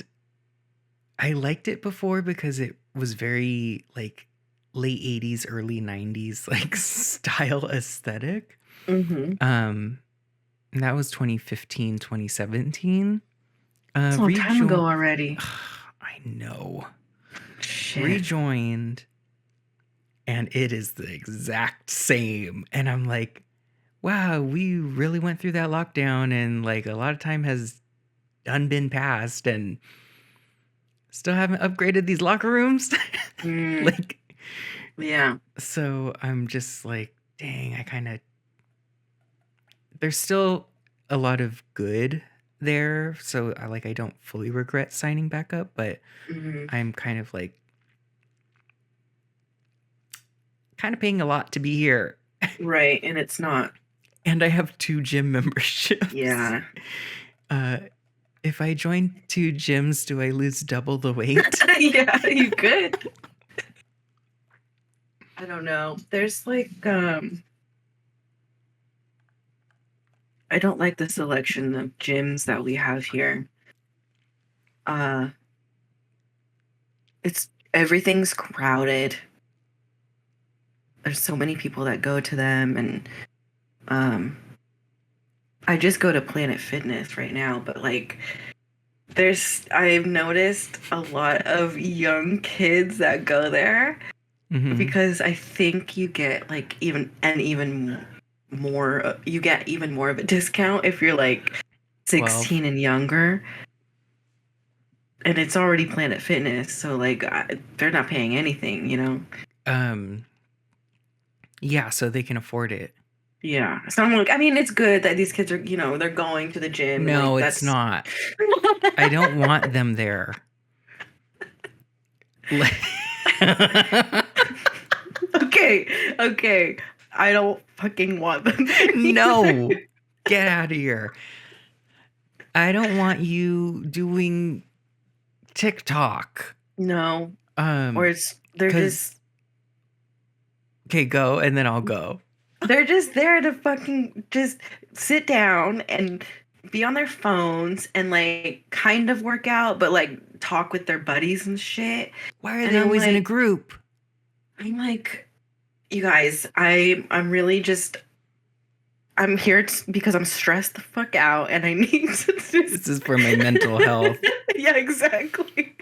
I liked it before because it was very like late 80s, early 90s like style aesthetic. Mm-hmm. And that was 2015, 2017. It's a long time ago already. I know. Shit. Rejoined, and it is the exact same. And I'm like, wow, we really went through that lockdown, and like a lot of time has been passed, and still haven't upgraded these locker rooms. Like, yeah. So I'm just like, dang, there's still a lot of good there. So I don't fully regret signing back up, but I'm kind of paying a lot to be here. Right. And it's not. And I have 2 gym memberships. Yeah. If I join 2 gyms, do I lose double the weight? Yeah, you could. I don't know. There's like, I don't like the selection of gyms that we have here. Everything's crowded. There's so many people that go to them, and I just go to Planet Fitness right now, but like I've noticed a lot of young kids that go there because I think you get like even more you get even more of a discount if you're like 12. 16 and younger. And it's already Planet Fitness, so like they're not paying anything, you know? Yeah, so they can afford it. Yeah. So I'm like, I mean, it's good that these kids are, you know, they're going to the gym. And No, like it's that's not. I don't want them there. Okay. I don't fucking want them there No, either. get out of here. I don't want you doing TikTok. No. Or they're just okay, go and then I'll go. they're just there to fucking just sit down and be on their phones and like kind of work out, but like talk with their buddies and shit. Why are And they I'm always in a like- group? I'm like, you guys, I'm really just I'm here because I'm stressed the fuck out and I need to just... This is for my mental health. Yeah, exactly.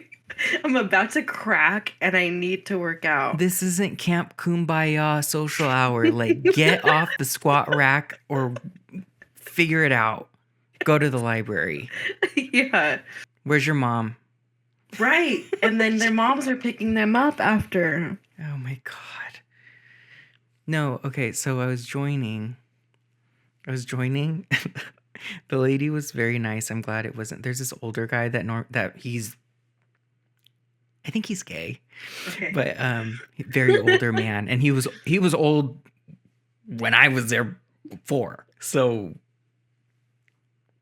I'm about to crack and I need to work out. This isn't Camp Kumbaya social hour. Like, get off the squat rack or figure it out. Go to the library. Yeah. Where's your mom? Right. And then their moms are picking them up after. Oh my God. No, okay, so I was joining. The lady was very nice. I'm glad it wasn't. There's this older guy that I think he's gay. Okay. But very older man, and he was old when I was there before. So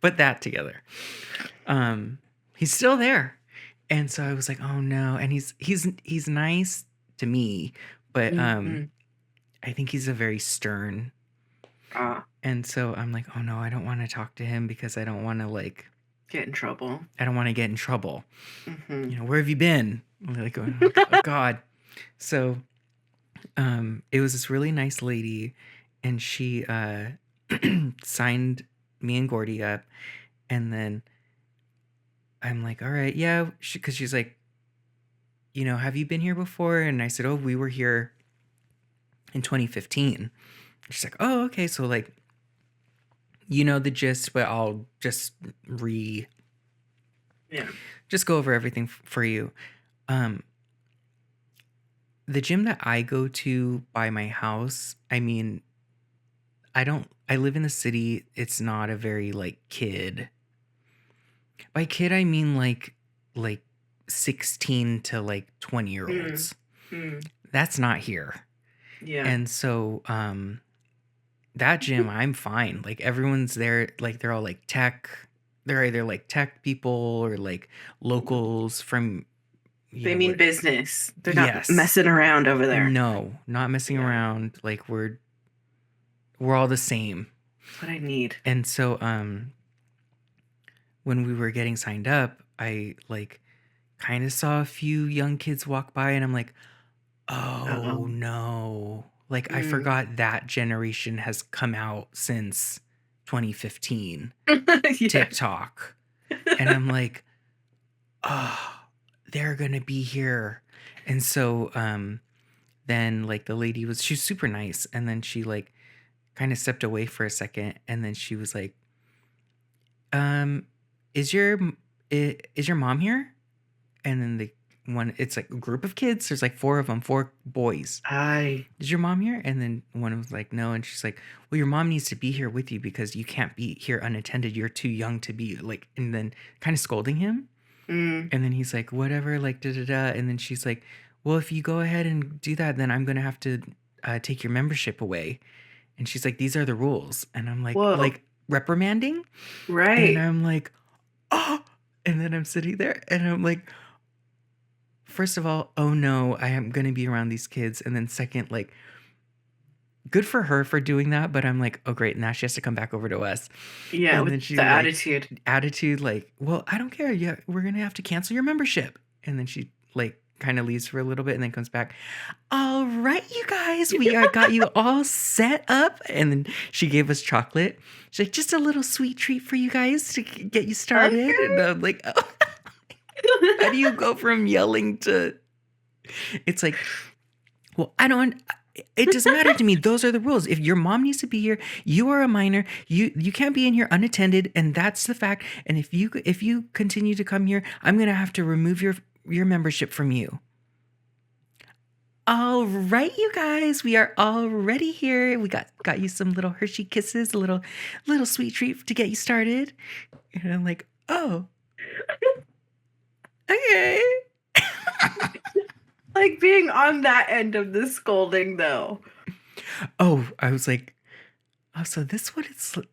put that together. He's still there. And so I was like, "Oh no." And he's nice to me, but I think he's a very stern. And so I'm like, "Oh no, I don't want to talk to him because I don't want to like get in trouble. I don't want to get in trouble." Mm-hmm. You know, where have you been? I'm like, oh God. So it was this really nice lady, and she signed me and Gordy up, and then I'm like, all right, yeah, because she's like, you know, have you been here before? And I said, oh, we were here in 2015. She's like, oh, okay, so like, you know the gist, but I'll just just go over everything for you. The gym that I go to by my house, I mean, I live in the city. It's not a very like kid. By kid, I mean like 16 to like 20-year-olds. That's not here. Yeah. And so, that gym, I'm fine. Like everyone's there, like they're all like tech. They're either like tech people or like locals from. They mean business. They're not messing around over there. No, not messing around. Like we're all the same. That's what I need. And so, when we were getting signed up, I like kind of saw a few young kids walk by, and I'm like, oh no. Like I forgot that generation has come out since 2015. TikTok. And I'm like, oh, they're gonna be here. And so then like the lady she's super nice, and then she like kind of stepped away for a second, and then she was like, is your mom here? And then it's like a group of kids, there's like 4 of them, 4 boys. Is your mom here? And then one was like, no. And she's like, well, your mom needs to be here with you because you can't be here unattended, you're too young to be like. And then kind of scolding him. And then he's like, whatever, like da da da. And then she's like, well, if you go ahead and do that, then I'm gonna have to take your membership away. And she's like, these are the rules. And I'm like, whoa. Like reprimanding, right? And I'm like, oh. And then I'm sitting there and I'm like, first of all, oh no, I am gonna be around these kids. And then second, like, good for her for doing that, but I'm like, oh great, now she has to come back over to us. Yeah, and then she attitude, like, well, I don't care. Yeah, we're gonna have to cancel your membership. And then she like kind of leaves for a little bit and then comes back. All right, you guys, we are got you all set up. And then she gave us chocolate. She's like, just a little sweet treat for you guys to get you started. Okay. And I'm like, oh. How do you go from yelling to... It's like, well, it doesn't matter to me. Those are the rules. If your mom needs to be here, you are a minor. You can't be in here unattended, and that's the fact. And if you continue to come here, I'm gonna have to remove your membership from you. All right, you guys, we are already here. We got you some little Hershey Kisses, a little sweet treat to get you started. And I'm like, oh, okay. Like being on that end of the scolding, though. Oh, I was like, oh, so this is what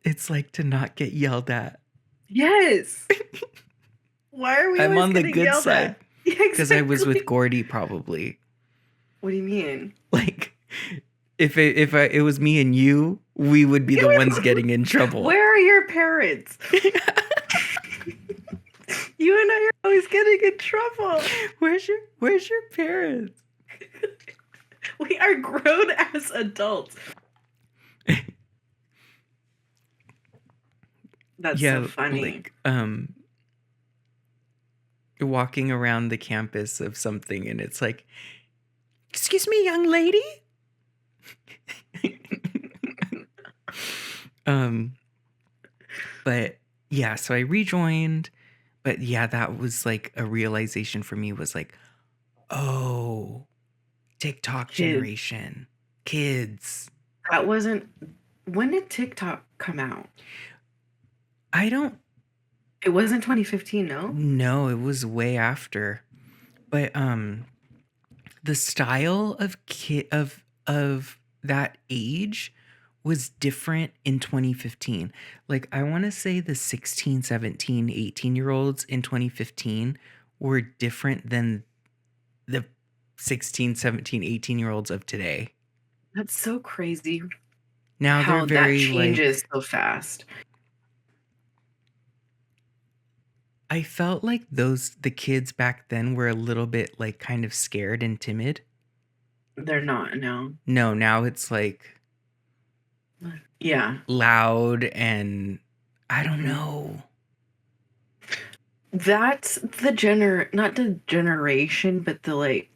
it's like to not get yelled at. Yes. Why are we I'm always on the getting good yelled side. at? Yeah, Because I was with exactly. Gordy, probably. What do you mean? Like, if it was me and you, we would be the ones getting in trouble. Where are your parents? You and I are always getting in trouble. Where's your parents? We are grown as adults. That's so funny. Like, walking around the campus of something, and it's like, excuse me, young lady. But yeah, so I rejoined. But yeah, that was like a realization for me, was like, oh, TikTok generation, kids. That wasn't... When did TikTok come out? It wasn't 2015, no? No, it was way after. But the style of that age was different in 2015. Like, I want to say the 16, 17, 18-year-olds in 2015 were different than the 16, 17, 18-year-olds of today. That's so crazy. Now How they're very that changes so fast. I felt like the kids back then were a little bit like kind of scared and timid. They're not, no. No, now it's like, yeah, loud, and I don't know. That's not the generation, but the like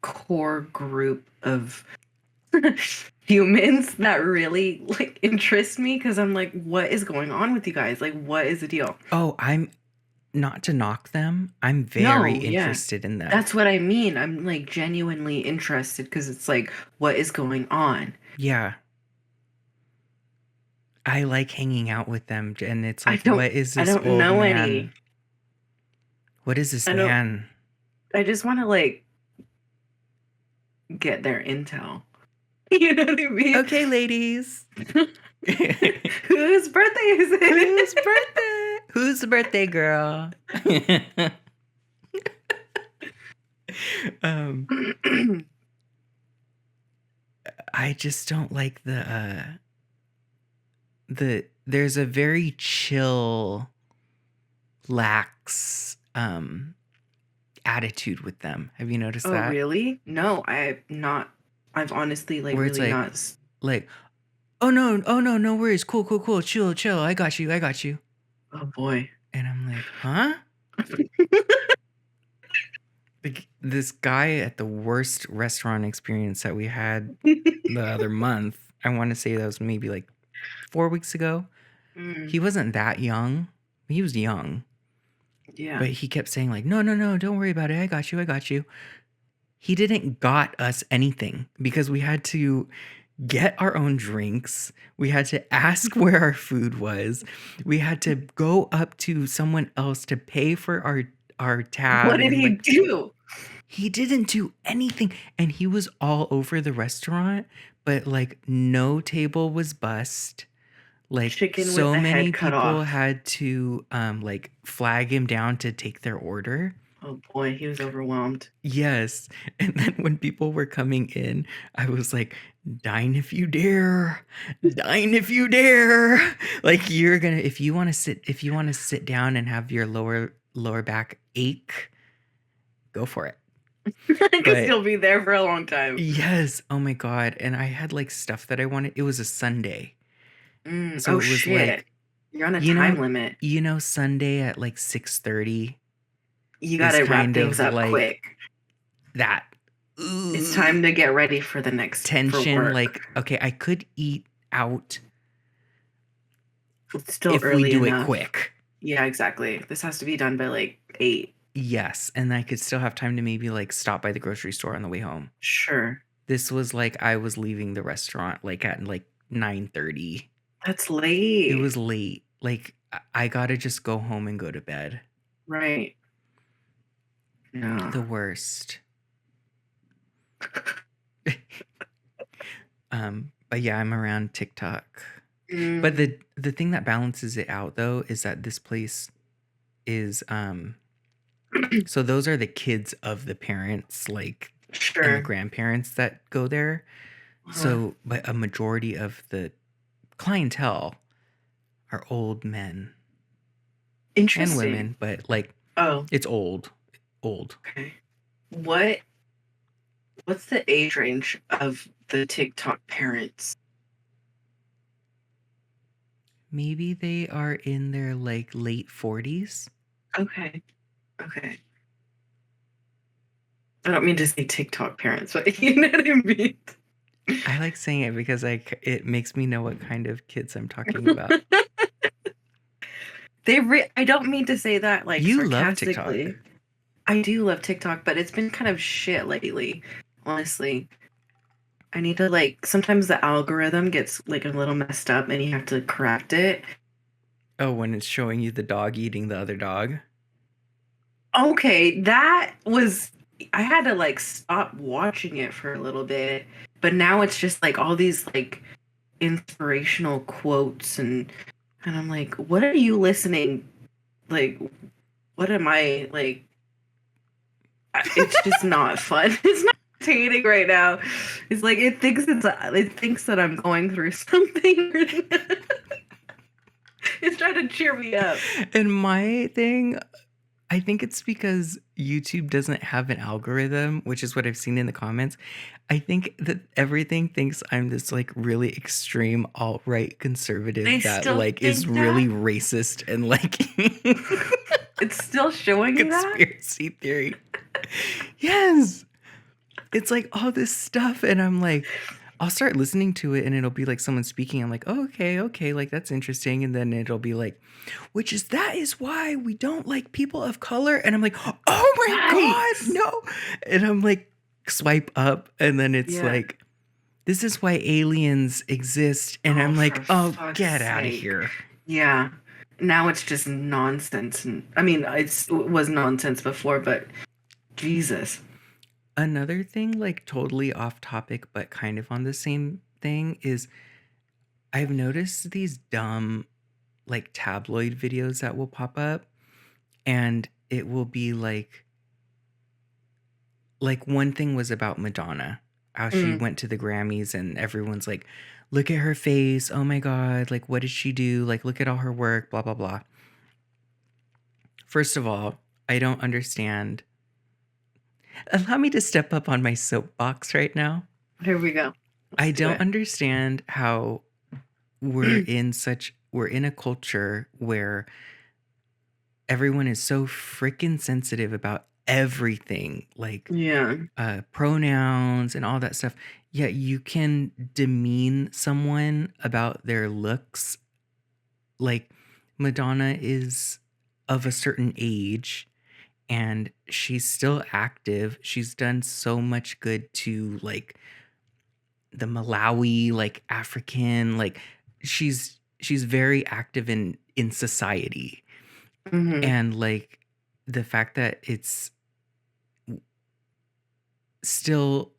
core group of humans that really like interest me, because I'm like, what is going on with you guys? Like, what is the deal? Oh, I'm not to knock them. I'm very interested in them. That's what I mean. I'm like genuinely interested, because it's like, what is going on? Yeah. I like hanging out with them, and it's like, what is this old man? What is this man? I just want to like get their intel. You know what I mean? Okay, ladies. Whose birthday is it? Whose birthday? Who's the birthday girl? I just don't like there's a very chill, lax attitude with them. Have you noticed that? Oh, really? No, I've honestly like where really it's not. Like, oh no worries, cool, chill, I got you. Oh boy. And I'm like, huh? This guy at the worst restaurant experience that we had the other month, I want to say that was maybe like 4 weeks ago. He wasn't that young. He was young. Yeah. But he kept saying like, no, don't worry about it. I got you. He didn't got us anything, because we had to get our own drinks. We had to ask where our food was. We had to go up to someone else to pay for our tab. What did he do? He didn't do anything. And he was all over the restaurant, but like no table was bussed. Like, Chicken so with the many head cut people off. had to like flag him down to take their order. Oh boy, he was overwhelmed. Yes. And then when people were coming in, I was like, dine if you dare. Dine if you dare. Like, you're gonna, if you want to sit down and have your lower back ache, go for it. Because But you'll be there for a long time. yes, oh my God. And I had like stuff that I wanted. It was a Sunday. So Oh it was shit. like, You're on a you know, time limit. Sunday at like 6:30 You is gotta wrap kind things of up like quick. that It's time to get ready for the next for tension. work. Like, okay, I could eat out It's still if we early do it enough. quick. Yeah, exactly. This has to be done by like 8. Yes, and I could still have time to maybe like stop by the grocery store on the way home. Sure. This was like I was leaving the restaurant like at like 9:30. That's late. It was late. Like I gotta just go home and go to bed. Right. No. The worst. But yeah, I'm around TikTok. But the thing that balances it out though is that this place is so those are the kids of the parents, like, and the Sure. grandparents that go there. So, but a majority of the clientele are old men and Interesting. women, but like Oh, it's old. okay. What's the age range of the TikTok parents? Maybe they are in their like late 40s. Okay. Okay. I don't mean to say TikTok parents, but you know what I mean. I like saying it because it makes me know what kind of kids I'm talking about. I don't mean to say that like You love sarcastically. TikTok. I do love TikTok, but it's been kind of shit lately, honestly. I need to like sometimes the algorithm gets like a little messed up and you have to correct it. Oh, when it's showing you the dog eating the other dog. Okay, I had to like stop watching it for a little bit, but now it's just like all these like inspirational quotes and I'm like, what are you listening? Like, what am I like? It's just not fun. It's not entertaining right now. It's like it thinks that I'm going through something. It's trying to cheer me up. And my thing, I think it's because YouTube doesn't have an algorithm, which is what I've seen in the comments. I think that everything thinks I'm this like really extreme alt-right conservative They that still like is think that? really racist and like It's still showing you that? conspiracy theory. Yes. It's like all this stuff and I'm like I'll start listening to it and it'll be like someone speaking. I'm like, oh, okay, like that's interesting. And then it'll be like, that is why we don't like people of color. And I'm like, oh my Yikes. God, no. And I'm like, swipe up. And then it's Yeah. like, this is why aliens exist. And I'm like, for oh, fuck's get out of sake. here. Yeah. Now it's just nonsense. And I mean, it was nonsense before, but Jesus. Another thing, like totally off topic, but kind of on the same thing, is I've noticed these dumb, like tabloid videos that will pop up, and it will be like one thing was about Madonna, how she went to the Grammys, and everyone's like, look at her face, oh my God, like what did she do? Like look at all her work, blah blah blah. First of all, I don't understand. Allow me to step up on my soapbox right now. Here we go. I don't understand how we're in a culture where everyone is so freaking sensitive about everything, like Yeah. pronouns and all that stuff. Yet you can demean someone about their looks. Like Madonna is of a certain age and she's still active. She's done so much good to like the Malawi, like African, like she's very active in society. And like the fact that it's still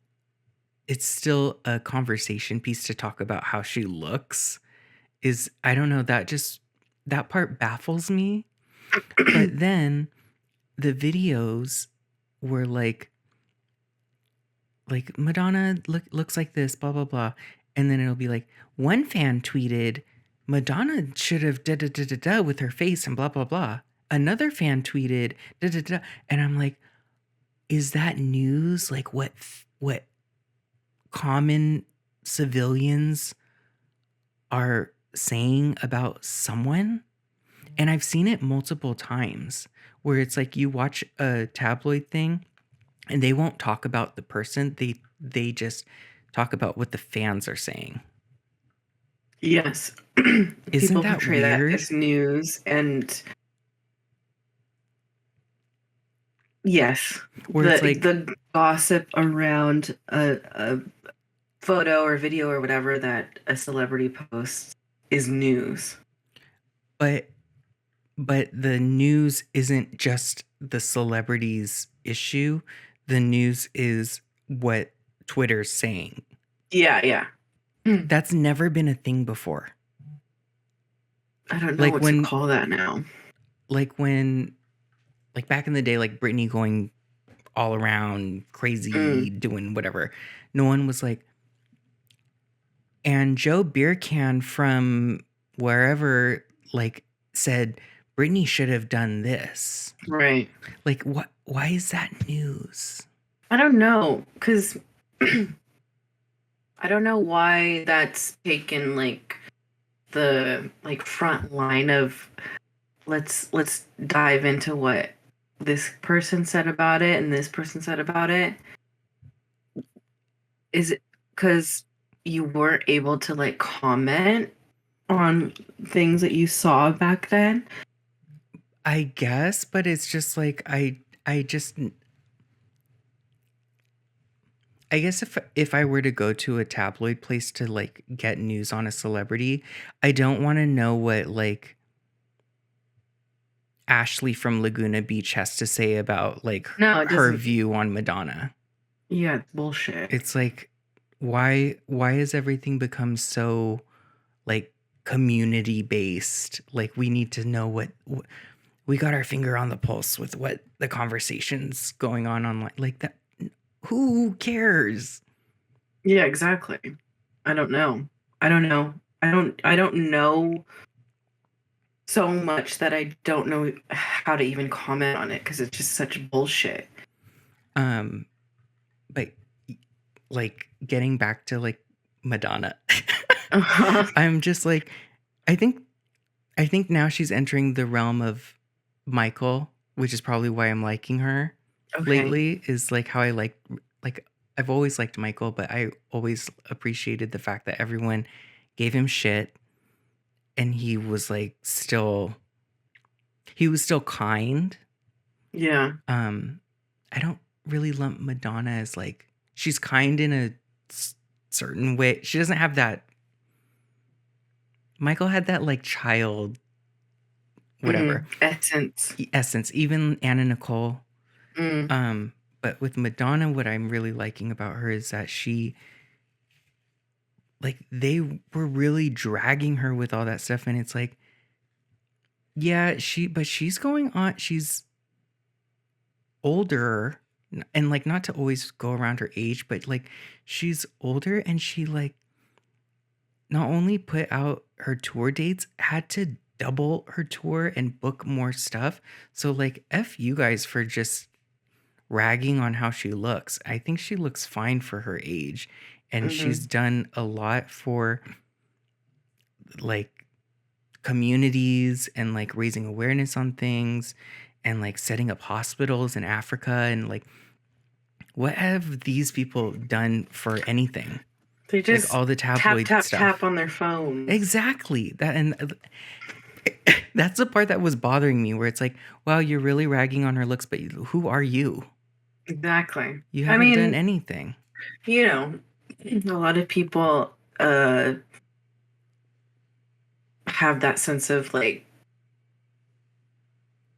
a conversation piece to talk about how she looks is, I don't know, that part baffles me. But then the videos were like Madonna looks like this, blah blah blah, and then it'll be like one fan tweeted Madonna should have da da da da da with her face and blah blah blah. Another fan tweeted da da da, and I'm like, is that news? Like what common civilians are saying about someone? And I've seen it multiple times where it's like you watch a tabloid thing and they won't talk about the person. They just talk about what the fans are saying. Yes. Isn't People that portray that weird? as news, and yes, Where it's like, the gossip around a photo or video or whatever that a celebrity posts is news. but the news isn't just the celebrity's issue. The news is what Twitter's saying. Yeah, yeah. That's never been a thing before. I don't know Like what to call that now. like when like back in the day, like Britney going all around crazy, doing whatever. No one was like, and Joe Beercan from wherever like said Britney should have done this. Right. Like what? Why is that news? I don't know, because I don't know why that's taken like the like front line of let's dive into what this person said about it and this person said about it. Is it because you weren't able to like comment on things that you saw back then? I guess, but it's just like I just I guess if I were to go to a tabloid place to like get news on a celebrity, I don't want to know what like Ashley from Laguna Beach has to say about like No, it her doesn't. view on Madonna. Yeah, it's bullshit. It's like why has everything become so like community based? Like we need to know what we got our finger on the pulse with what the conversations going on online like that. Who cares? Yeah, exactly. I don't know. I don't know. I don't know so much that I don't know how to even comment on it because it's just such bullshit. But like getting back to like Madonna, Uh-huh. I'm just like, I think now she's entering the realm of Michael, which is probably why I'm liking her Okay. lately. Is like how I like I've always liked Michael, but I always appreciated the fact that everyone gave him shit, and he was still kind. Yeah. I don't really lump Madonna as like she's kind in a certain way. She doesn't have that. Michael had that like child, whatever Essence. Even Anna Nicole. Mm. But with Madonna, what I'm really liking about her is that she, like, they were really dragging her with all that stuff, and it's like, yeah, she's going on. She's older, and like not to always go around her age, but like she's older, and she like not only put out her tour dates, had to double her tour and book more stuff. So like F you guys for just ragging on how she looks. I think she looks fine for her age, and she's done a lot for like communities and like raising awareness on things and like setting up hospitals in Africa, and like what have these people done for anything? They just like all the tabloid tap stuff. tap on their phone. Exactly. That, and that's the part that was bothering me, where it's like, wow, you're really ragging on her looks, but who are you? Exactly. You haven't done anything. You know, a lot of people have that sense of like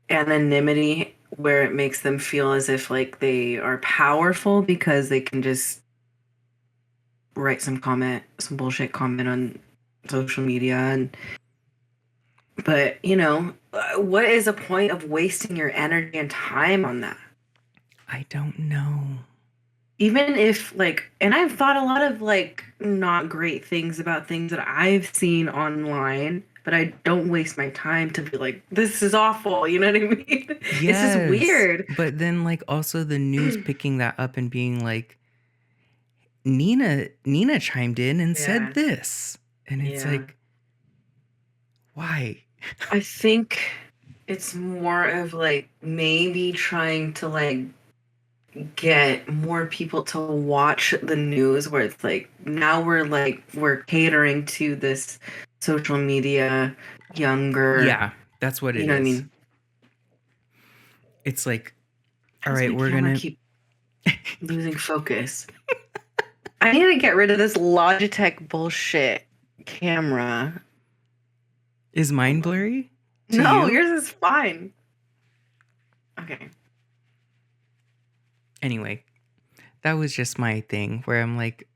anonymity where it makes them feel as if like they are powerful because they can just write some bullshit comment on social media. But what is a point of wasting your energy and time on that? I don't know. Even if and I've thought a lot of like not great things about things that I've seen online, but I don't waste my time to be like, this is awful. You know what I mean? It's just Yes. weird. But then like also the news picking that up and being like, Nina chimed in and said Yeah. this. And it's Yeah. like, why? I think it's more of like maybe trying to like get more people to watch the news where it's like now we're catering to this social media younger, Yeah, that's what you it know what I is. mean? It's like, all How does right, my we're camera gonna. keep losing focus? I need to get rid of this Logitech bullshit camera. Is mine blurry? To No, you? yours is fine. Okay. Anyway, that was just my thing where I'm like,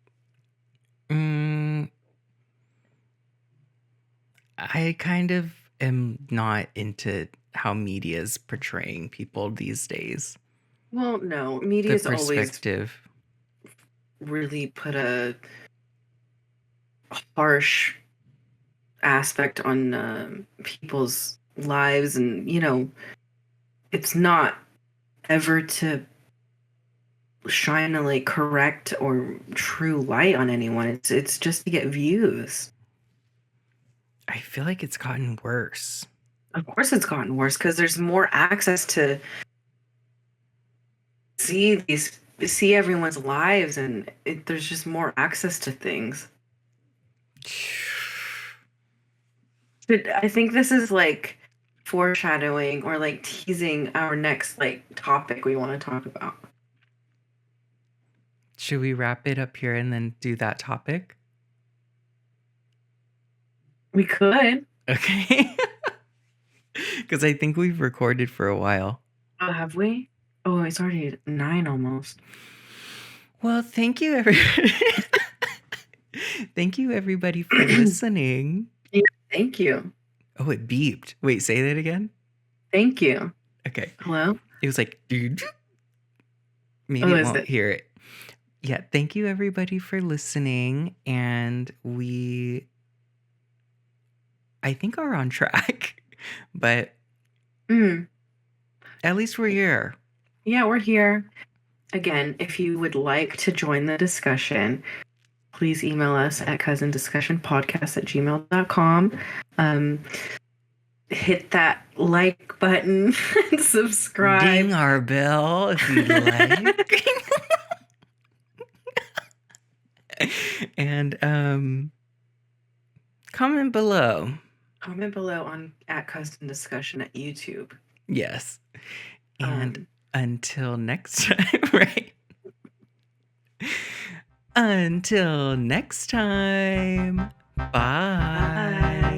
I kind of am not into how media's portraying people these days. Well, no, The media's always perspective. really put a harsh aspect on people's lives, and it's not ever to shine a like correct or true light on anyone. It's just to get views. I feel like it's gotten worse. Of course it's gotten worse because there's more access to see everyone's lives, and there's just more access to things. I think this is like foreshadowing or like teasing our next like topic we want to talk about. Should we wrap it up here and then do that topic? We could. Okay. Because I think we've recorded for a while. Oh, have we? Oh, it's already 9 almost. Well, thank you, everybody. Thank you, everybody, for listening. Yeah, thank you. Oh, it beeped. Wait, say that again? Thank you. Okay. Hello? It was like, maybe it is won't it? hear it. Yeah, thank you, everybody, for listening. And we, I think, are on track. But at least we're here. Yeah, we're here. Again, if you would like to join the discussion, please email us at cousindiscussionpodcast@gmail.com. Hit that like button and subscribe. Ding our bell if you'd like. And comment below. Comment below at Cousin Discussion at YouTube. Yes. And until next time, right? Until next time. Bye.